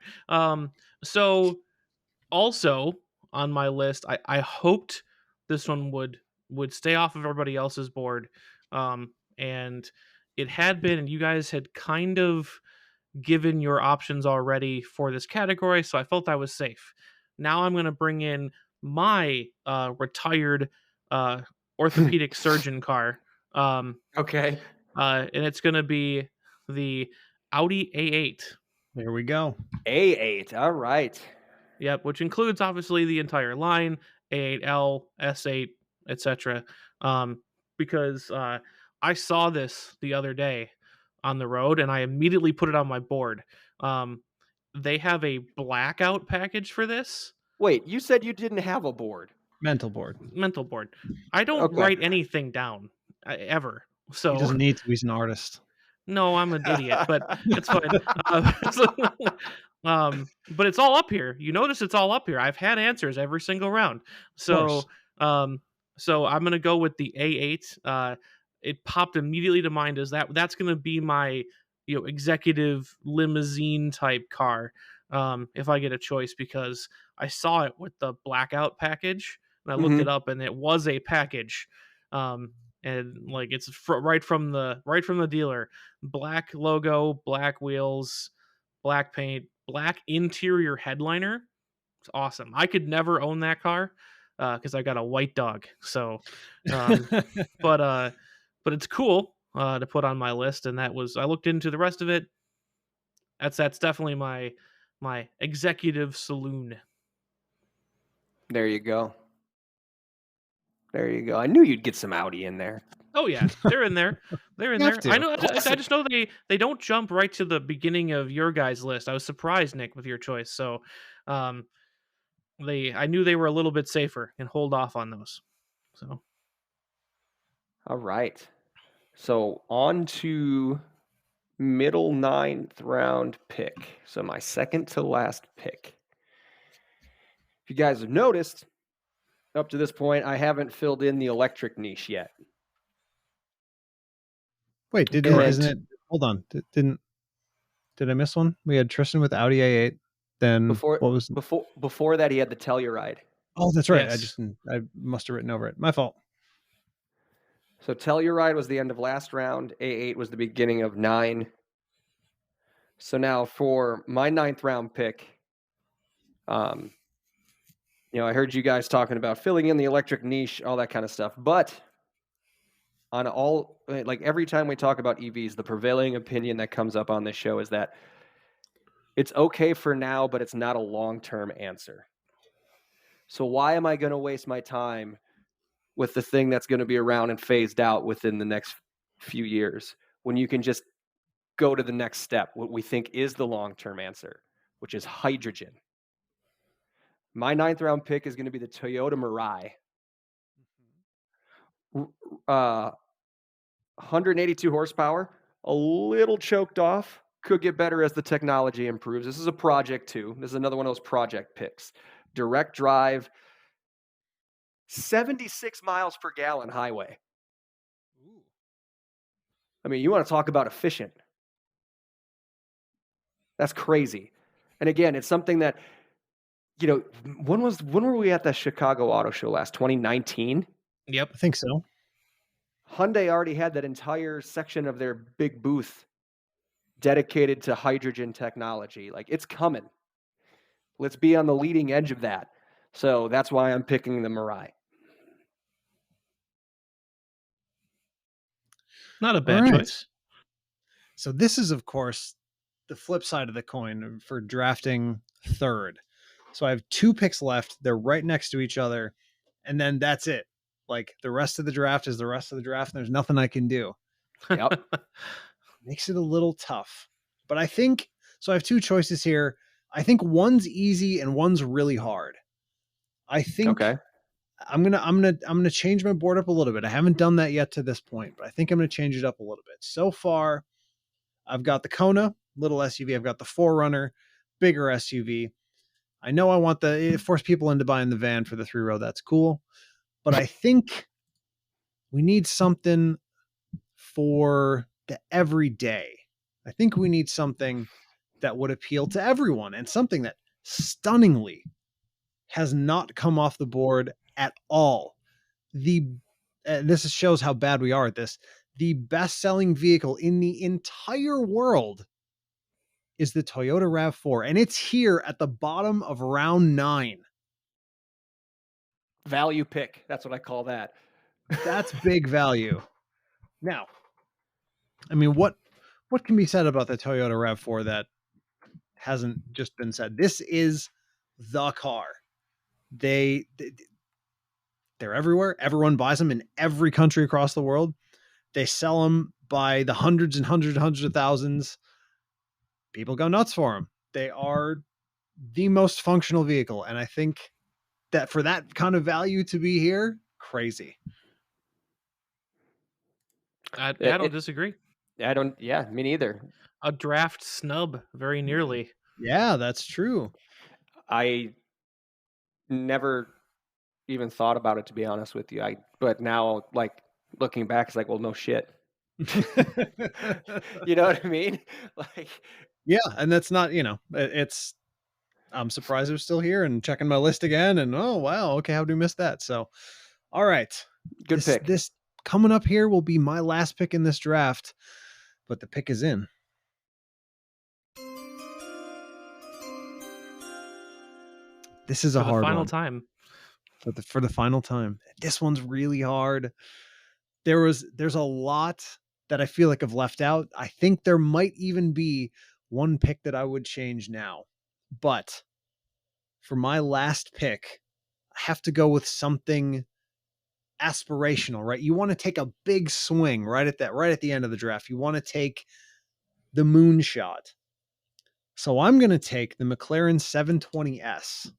So also on my list, I hoped this one would stay off of everybody else's board. And it had been, and you guys had kind of given your options already for this category, so I felt I was safe. Now I'm going to bring in my retired orthopedic surgeon car, Okay. and it's going to be the Audi A8. There we go. A8. All right. Yep, which includes obviously the entire line, A8L, S8, etc. Because I saw this the other day on the road, and I immediately put it on my board. They have a blackout package for this Wait, you said you didn't have a board. Mental board. mental board. I don't Okay. write anything down ever. He So doesn't need to. He's an artist. no, I'm an idiot, but it's fine. But it's all up here. You notice it's all up here. I've had answers every single round. course. So I'm gonna go with the A8. It popped immediately to mind as that's gonna be my executive limousine type car. If I get a choice, because I saw it with the blackout package and I looked it up and it was a package. And like it's right from the dealer, black logo, black wheels, black paint, black interior headliner. It's awesome. I could never own that car because I got a white dog. So um, but it's cool to put on my list, and that was I looked into the rest of it. That's definitely my executive saloon. There you go. There you go. I knew you'd get some Audi in there. Oh yeah, they're in there. They're in You there. have to. I know. I just know they don't jump right to the beginning of your guys' list. I was surprised, Nick, with your choice. So, um, I knew they were a little bit safer and hold off on those. So All right. So on to middle 9th round pick. So my second to last pick. If you guys have noticed, up to this point, I haven't filled in the electric niche yet. Wait, And isn't it? Hold on. Did I miss one? We had Tristan with Audi A8. Then before what was? before that, he had the Telluride. Oh, that's right. Yes. I must have written over it. My fault. So Telluride was the end of last round. A8 was the beginning of 9. So now for my 9th round pick, I heard you guys talking about filling in the electric niche, all that kind of stuff. But on every time we talk about EVs, the prevailing opinion that comes up on this show is that it's okay for now, but it's not a long-term answer. So why am I going to waste my time with the thing that's going to be around and phased out within the next few years when you can just go to the next step, what we think is the long-term answer, which is hydrogen? My 9th round pick is going to be the Toyota Mirai. 182 horsepower, a little choked off, could get better as the technology improves. This is a project too. This is another one of those project picks. Direct drive, 76 miles per gallon highway. Ooh. I mean, you want to talk about efficient. That's crazy. And again, it's something that, when were we at the Chicago Auto Show last? 2019? Yep. I think so. Hyundai already had that entire section of their big booth dedicated to hydrogen technology. Like, it's coming. Let's be on the leading edge of that. So that's why I'm picking the Mirai. Not a bad All right. choice. So this is, of course, the flip side of the coin for drafting third. So I have 2 picks left. They're right next to each other. And then that's it. Like, the rest of the draft is the rest of the draft. And there's nothing I can do. Yep. Makes it a little tough. But I think so. I have 2 choices here. I think one's easy and one's really hard. I think Okay. I'm gonna change my board up a little bit. I haven't done that yet to this point, but I think I'm gonna change it up a little bit. So far, I've got the Kona, little SUV. I've got the 4Runner, bigger SUV. I know I want force people into buying the van for the 3-row. That's cool. But I think we need something for the everyday. I think we need something that would appeal to everyone and something that stunningly has not come off the board at all. This shows how bad we are at this. The best-selling vehicle in the entire world is the Toyota RAV4, and it's here at the bottom of round 9. Value pick. That's what I call that. That's big value. Now, I mean, what can be said about the Toyota RAV4 that hasn't just been said? This is the car. They're everywhere. Everyone buys them in every country across the world. They sell them by the hundreds and hundreds and hundreds of thousands. People go nuts for them. They are the most functional vehicle. And I think that for that kind of value to be here, crazy. I don't disagree. Yeah, me neither. A draft snub, very nearly. Yeah, that's true. I never even thought about it, to be honest with you. But now, like, looking back, it's like, well, no shit. You know what I mean? Like, yeah, and that's not, it's I'm surprised it was still here and checking my list again and oh wow, okay, how did we miss that? So all right. good pick. This coming up here will be my last pick in this draft, but the pick is in. This is a hard final one. time. For the final time. This one's really hard. There's a lot that I feel like I've left out. I think there might even be one pick that I would change now. But for my last pick, I have to go with something aspirational, right? You want to take a big swing right at the end of the draft. You want to take the moonshot. So I'm going to take the McLaren 720S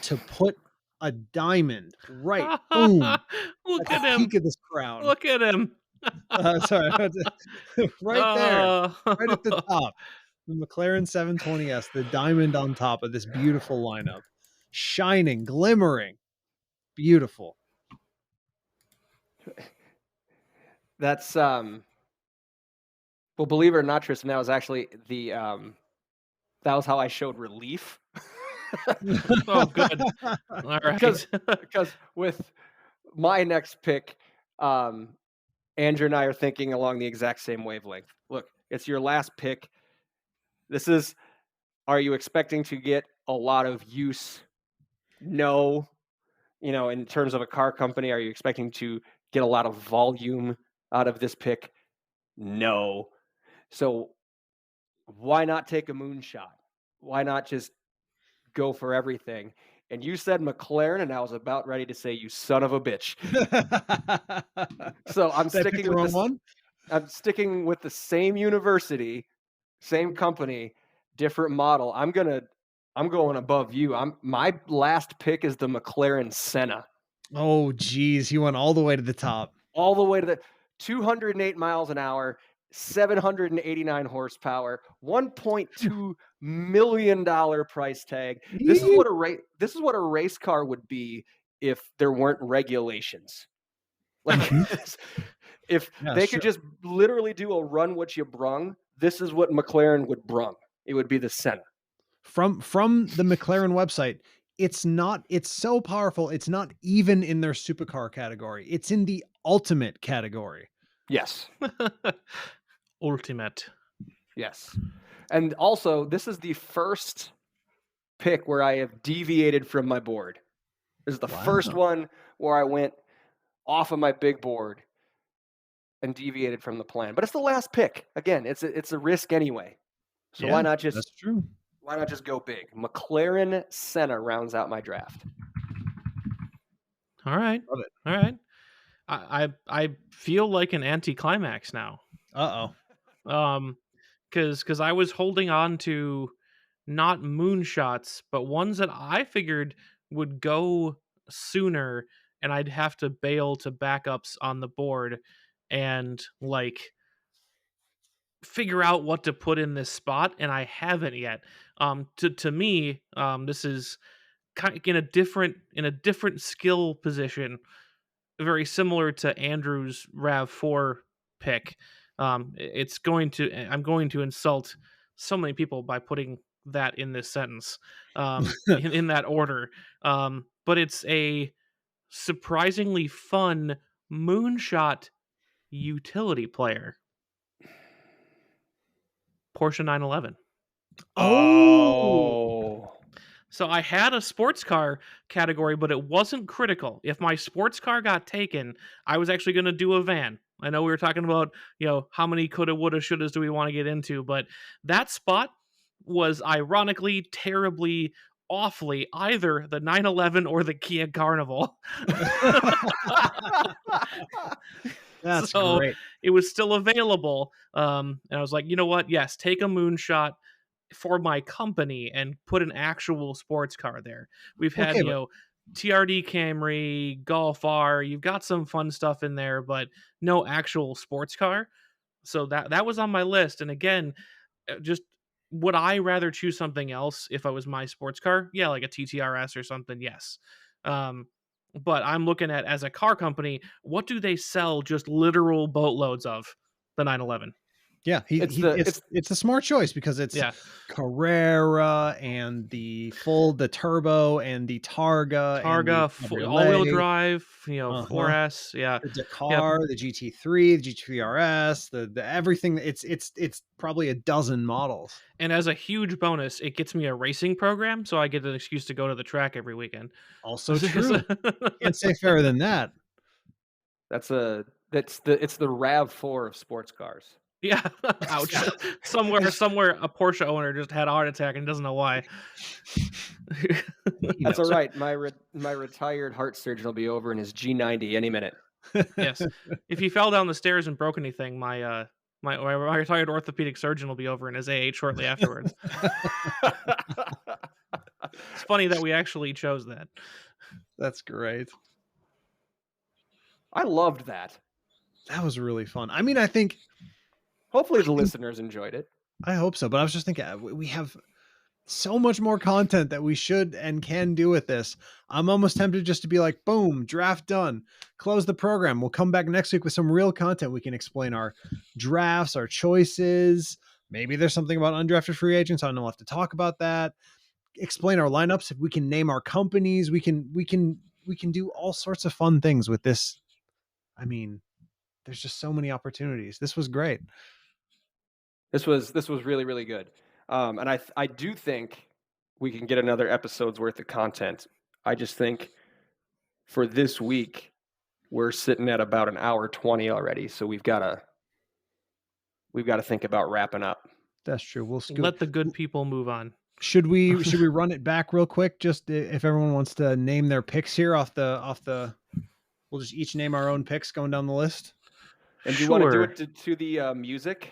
to put a diamond right, boom, Look at at the him. peak of this crown. Look at him. Sorry, right there, right at the Oh. top. The McLaren 720S, the diamond on top of this beautiful lineup, shining, glimmering, beautiful. That's well, believe it or not, Tristan, that was actually that was how I showed relief. Oh, good. All right. Because with my next pick, Andrew and I are thinking along the exact same wavelength. Look, it's your last pick. This is, are you expecting to get a lot of use? No. You know, in terms of a car company, are you expecting to get a lot of volume out of this pick? No. So why not take a moonshot? Why not just go for everything? And you said McLaren, and I was about ready to say, you son of a bitch. So I'm Did I pick sticking the with wrong this. one? I'm sticking with the same university, same company, different model. I'm going above you. My last pick is the McLaren Senna. Oh, geez, he went all the way to the top. All the way to the 208 miles an hour, 789 horsepower, $1.2 million price tag. This is Yee. what a race car would be if there weren't regulations. Like if Yeah, they could sure. just literally do a run what you brung, this is what McLaren would brung. It would be the Senna. From the McLaren website, it's so powerful, it's not even in their supercar category. It's in the ultimate category. Yes. Ultimate. Yes. And also, this is the first pick where I have deviated from my board. This is the first Wow. one where I went off of my big board and deviated from the plan. But it's the last pick. Again, it's a risk anyway. So Yeah, why that's true. not just go big? McLaren Senna rounds out my draft. All right. Love it. All right. I feel like an anticlimax now. Uh-oh. Because I was holding on to not moonshots, but ones that I figured would go sooner, and I'd have to bail to backups on the board, and like figure out what to put in this spot, and I haven't yet. To me, this is kind of in a different skill position, very similar to Andrew's Rav4 pick. I'm going to insult so many people by putting that in this sentence, in that order. But it's a surprisingly fun moonshot utility player, Porsche 911. Oh! Oh. So I had a sports car category, but it wasn't critical. If my sports car got taken, I was actually going to do a van. I know we were talking about, how many coulda, woulda, shouldas do we want to get into, but that spot was ironically, terribly, awfully either the 911 or the Kia Carnival. That's So great. it was still available. And I was like, you know what? Yes, take a moonshot for my company and put an actual sports car there. We've had, Okay, but TRD Camry, Golf R, you've got some fun stuff in there, but no actual sports car. So that was on my list. And again, just would I rather choose something else if I was my sports car? Yeah, like a TTRS or something. Yes. Um, but I'm looking at, as a car company, what do they sell just literal boatloads of? The 911. yeah, It's the it's a smart choice because it's Yeah. Carrera and the turbo and the Targa and the Targa, all-wheel Cabriolet. drive, Uh-huh. 4S. Yeah. The Yep. Dakar, the GT3, the GT3 RS, the everything. It's probably a dozen models. And as a huge bonus, it gets me a racing program, so I get an excuse to go to the track every weekend. Also true. Can't say fairer than that. it's the RAV4 of sports cars. Yeah. Ouch. Somewhere a Porsche owner just had a heart attack and doesn't know why. That's all right. My retired heart surgeon will be over in his G90 any minute. Yes. If he fell down the stairs and broke anything, my retired orthopedic surgeon will be over in his A8 shortly afterwards. It's funny that we actually chose that. That's great. I loved that. That was really fun. I mean, I think Hopefully the listeners enjoyed it. I hope so, but I was just thinking we have so much more content that we should and can do with this. I'm almost tempted just to be like, boom, draft done. Close the program. We'll come back next week with some real content. We can explain our drafts, our choices. Maybe there's something about undrafted free agents. I don't know. We'll have to talk about that. Explain our lineups. If we can name our companies, we can do all sorts of fun things with this. I mean, there's just so many opportunities. This was great. This was really, really good. And I do think we can get another episode's worth of content. I just think for this week we're sitting at about an hour 20 already, so we've got to think about wrapping up. That's true. We'll Let the good people move on. Should we run it back real quick? Just if everyone wants to name their picks here off the, we'll just each name our own picks going down the list. And do you want to do it to the music?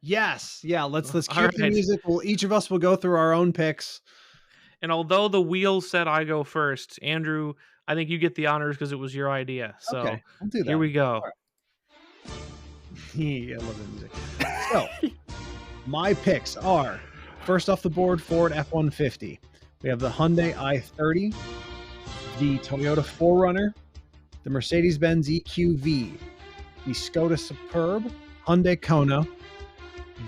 Yes. Yeah. Let's cue All the right. music. Each of us will go through our own picks. And although the wheel said I go first, Andrew, I think you get the honors because it was your idea. So Okay, I'll do that. Here we go. I love the music. So my picks are, first off the board, Ford F-150. We have the Hyundai i30, the Toyota 4Runner, the Mercedes-Benz EQV, the Skoda Superb, Hyundai Kona,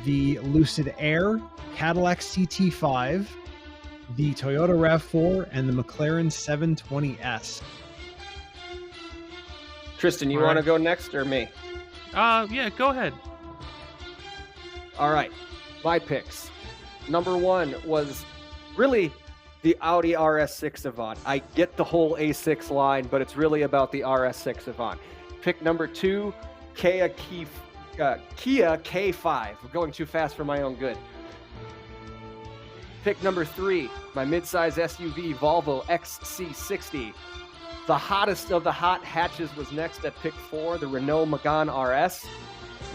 the Lucid Air, Cadillac CT5, the Toyota RAV4, and the McLaren 720S. Tristan, you want to go next or me? Yeah, go ahead. All right, my picks. Number 1 was really the Audi RS6 Avant. I get the whole A6 line, but it's really about the RS6 Avant. Pick number 2, Kia K5. We're going too fast for my own good. Pick number 3, my midsize SUV Volvo XC60. The hottest of the hot hatches was next at pick 4, the Renault Megane RS.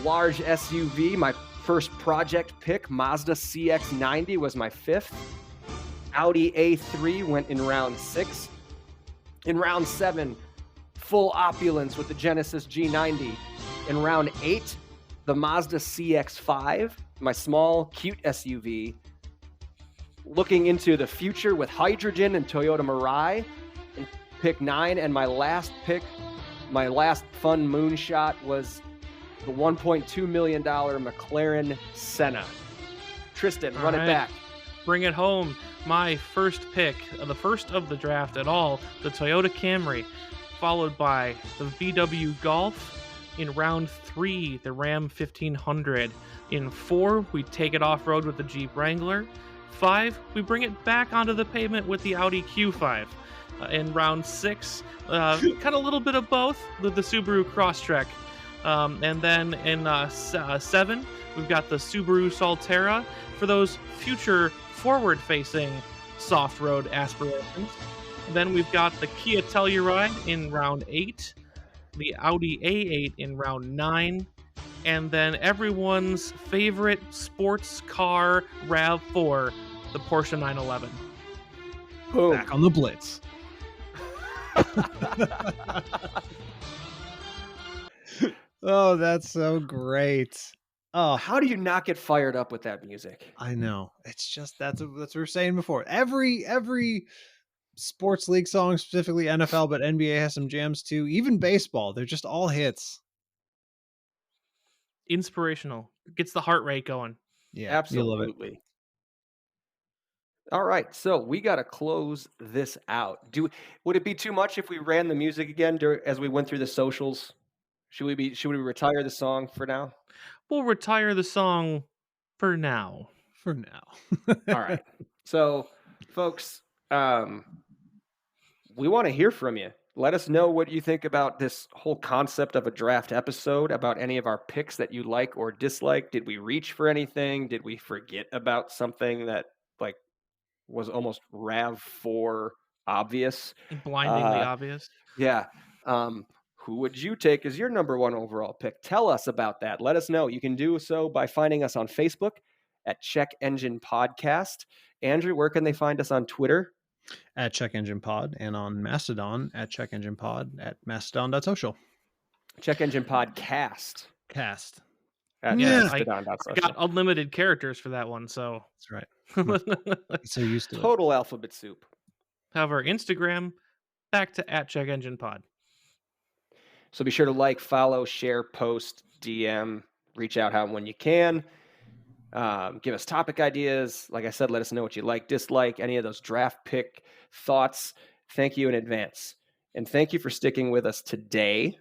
Large SUV, my first project pick, Mazda CX-90 was my 5th. Audi A3 went in round 6. In round 7, full opulence with the Genesis G90. In round 8, the Mazda CX-5, my small, cute SUV. Looking into the future with hydrogen and Toyota Mirai. In pick 9, and my last pick, my last fun moonshot was the $1.2 million McLaren Senna. Tristan, run it back. Bring it home. My first pick, the first of the draft at all, the Toyota Camry, followed by the VW Golf. In round 3, the Ram 1500. In 4, we take it off-road with the Jeep Wrangler. 5, we bring it back onto the pavement with the Audi Q5. In round 6, kind of a little bit of both, with the Subaru Crosstrek. And then in 7, we've got the Subaru Solterra for those future forward-facing soft road aspirations. Then we've got the Kia Telluride in round 8, the Audi A8 in round 9, and then everyone's favorite sports car RAV4, the Porsche 911. Boom. Back on the Blitz. Oh, that's so great. Oh, how do you not get fired up with that music? I know. It's just that's what we were saying before. Every sports league song, specifically NFL, but NBA has some jams too. Even baseball, they're just all hits. Inspirational. Gets the heart rate going. Yeah, absolutely. All right, so we got to close this out. Would it be too much if we ran the music again as we went through the socials? Should we retire the song for now? We'll retire the song for now. For now. All right. So, folks, we want to hear from you. Let us know what you think about this whole concept of a draft episode, about any of our picks that you like or dislike. Did we reach for anything? Did we forget about something that was almost RAV4 obvious? Blindingly obvious. Yeah. Who would you take as your number 1 overall pick? Tell us about that. Let us know. You can do so by finding us on Facebook at Check Engine Podcast. Andrew, where can they find us on Twitter? At Check Engine Pod, and on Mastodon at Check Engine Pod at mastodon.social. Check Engine Podcast. Cast. At I got unlimited characters for that one, so that's right. So used to total alphabet soup. However, Instagram, back to at Check Engine Pod. So be sure to like, follow, share, post, DM, reach out how and when you can. Give us topic ideas. Like I said, let us know what you like, dislike, any of those draft pick thoughts. Thank you in advance. And thank you for sticking with us today.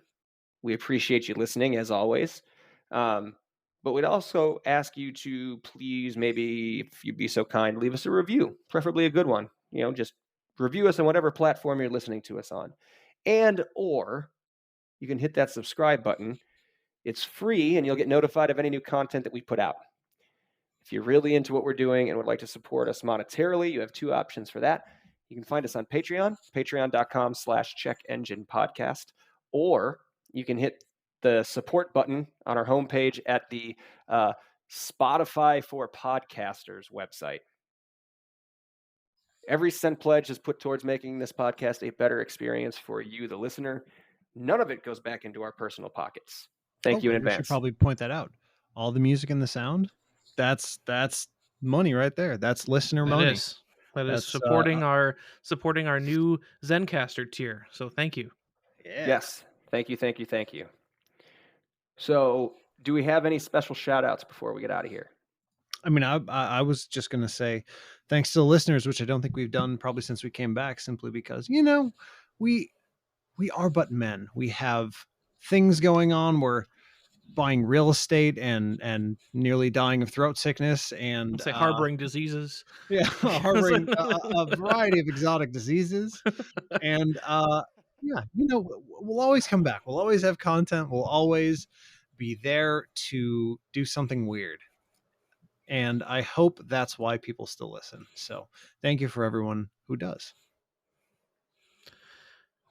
We appreciate you listening as always. Um, but we'd also ask you to please, maybe if you'd be so kind, leave us a review, preferably a good one. Just review us on whatever platform you're listening to us on. And or you can hit that subscribe button. It's free and you'll get notified of any new content that we put out. If you're really into what we're doing and would like to support us monetarily, you have two options for that. You can find us on Patreon, patreon.com/checkenginepodcast, or you can hit the support button on our homepage at the Spotify for Podcasters website. Every cent pledge is put towards making this podcast a better experience for you, the listener. None of it goes back into our personal pockets. Thank you in We should advance. probably point that out. All the music and the sound, that's money right there. That's listener money. That is That's supporting our new Zencaster tier. So thank you. yeah. Yes. Thank you, thank you, thank you. So, do we have any special shout outs before we get out of here? I mean, I was just going to say thanks to the listeners, which I don't think we've done probably since we came back, simply because, we are but men. We have things going on. We're buying real estate and nearly dying of throat sickness and Say harboring diseases. yeah, harboring a variety of exotic diseases. And yeah, we'll always come back. We'll always have content. We'll always be there to do something weird. And I hope that's why people still listen. So thank you for everyone who does.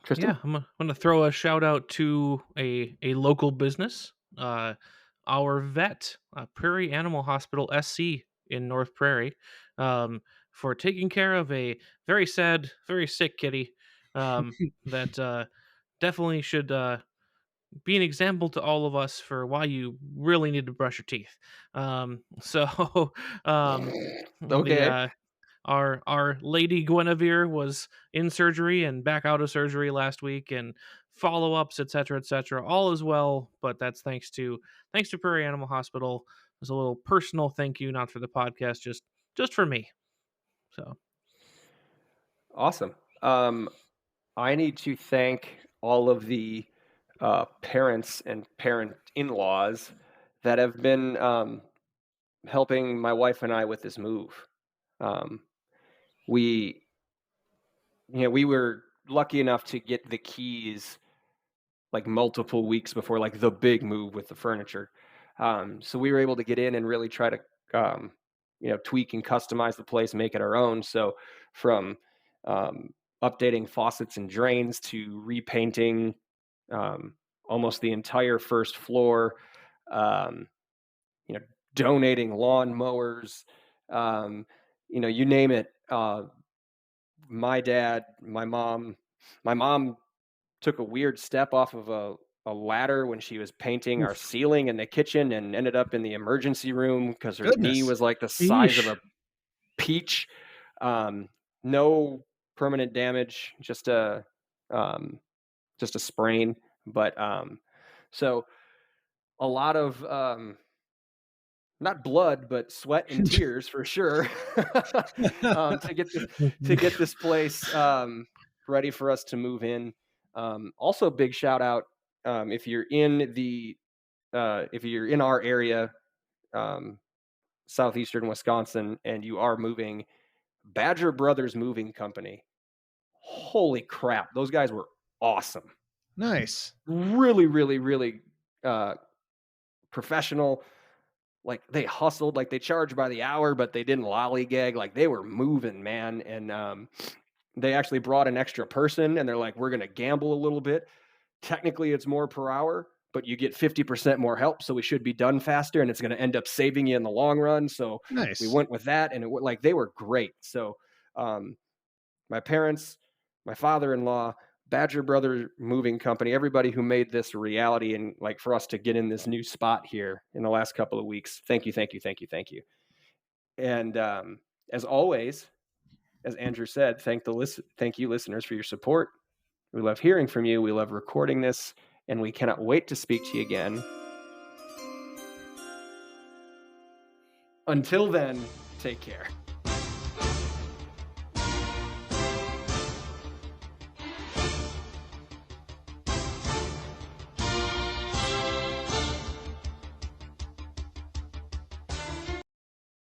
Tristan? Yeah, I'm gonna throw a shout out to a local business, our vet, Prairie Animal Hospital SC in North Prairie, for taking care of a very sad, very sick kitty that definitely should be an example to all of us for why you really need to brush your teeth. So Okay. our lady Guinevere was in surgery and back out of surgery last week, and follow-ups, etc., all is well, but that's thanks to Prairie Animal Hospital. There's a little personal thank you, not for the podcast, just for me. So Awesome. I need to thank all of the parents and parent-in-laws that have been helping my wife and I with this move. We were lucky enough to get the keys like multiple weeks before like the big move with the furniture. So we were able to get in and really try to tweak and customize the place, make it our own. So from updating faucets and drains to repainting almost the entire first floor, um, donating lawn mowers, you name it. My dad, my mom took a weird step off of a ladder when she was painting our ceiling in the kitchen and ended up in the emergency room because her knee was like the size of a peach. No permanent damage, just a sprain. But so a lot of not blood, but sweat and tears for sure to get this place ready for us to move in. Also, big shout out if you're in our area, southeastern Wisconsin, and you are moving, Badger Brothers Moving Company. Holy crap, those guys were awesome. Nice. Really, really, really professional. Like they hustled, like they charged by the hour, but they didn't lollygag. Like they were moving, man. And they actually brought an extra person, and they're like, we're going to gamble a little bit. Technically, it's more per hour, but you get 50% more help. So we should be done faster, and it's going to end up saving you in the long run. So nice. We went with that, and they were great. So my parents, my father-in-law, Badger Brother Moving Company, everybody who made this a reality and like for us to get in this new spot here in the last couple of weeks. Thank you, thank you, thank you, thank you. And as always, as Andrew said, thank you listeners for your support. We love hearing from you. We love recording this, and we cannot wait to speak to you again. Until then, take care.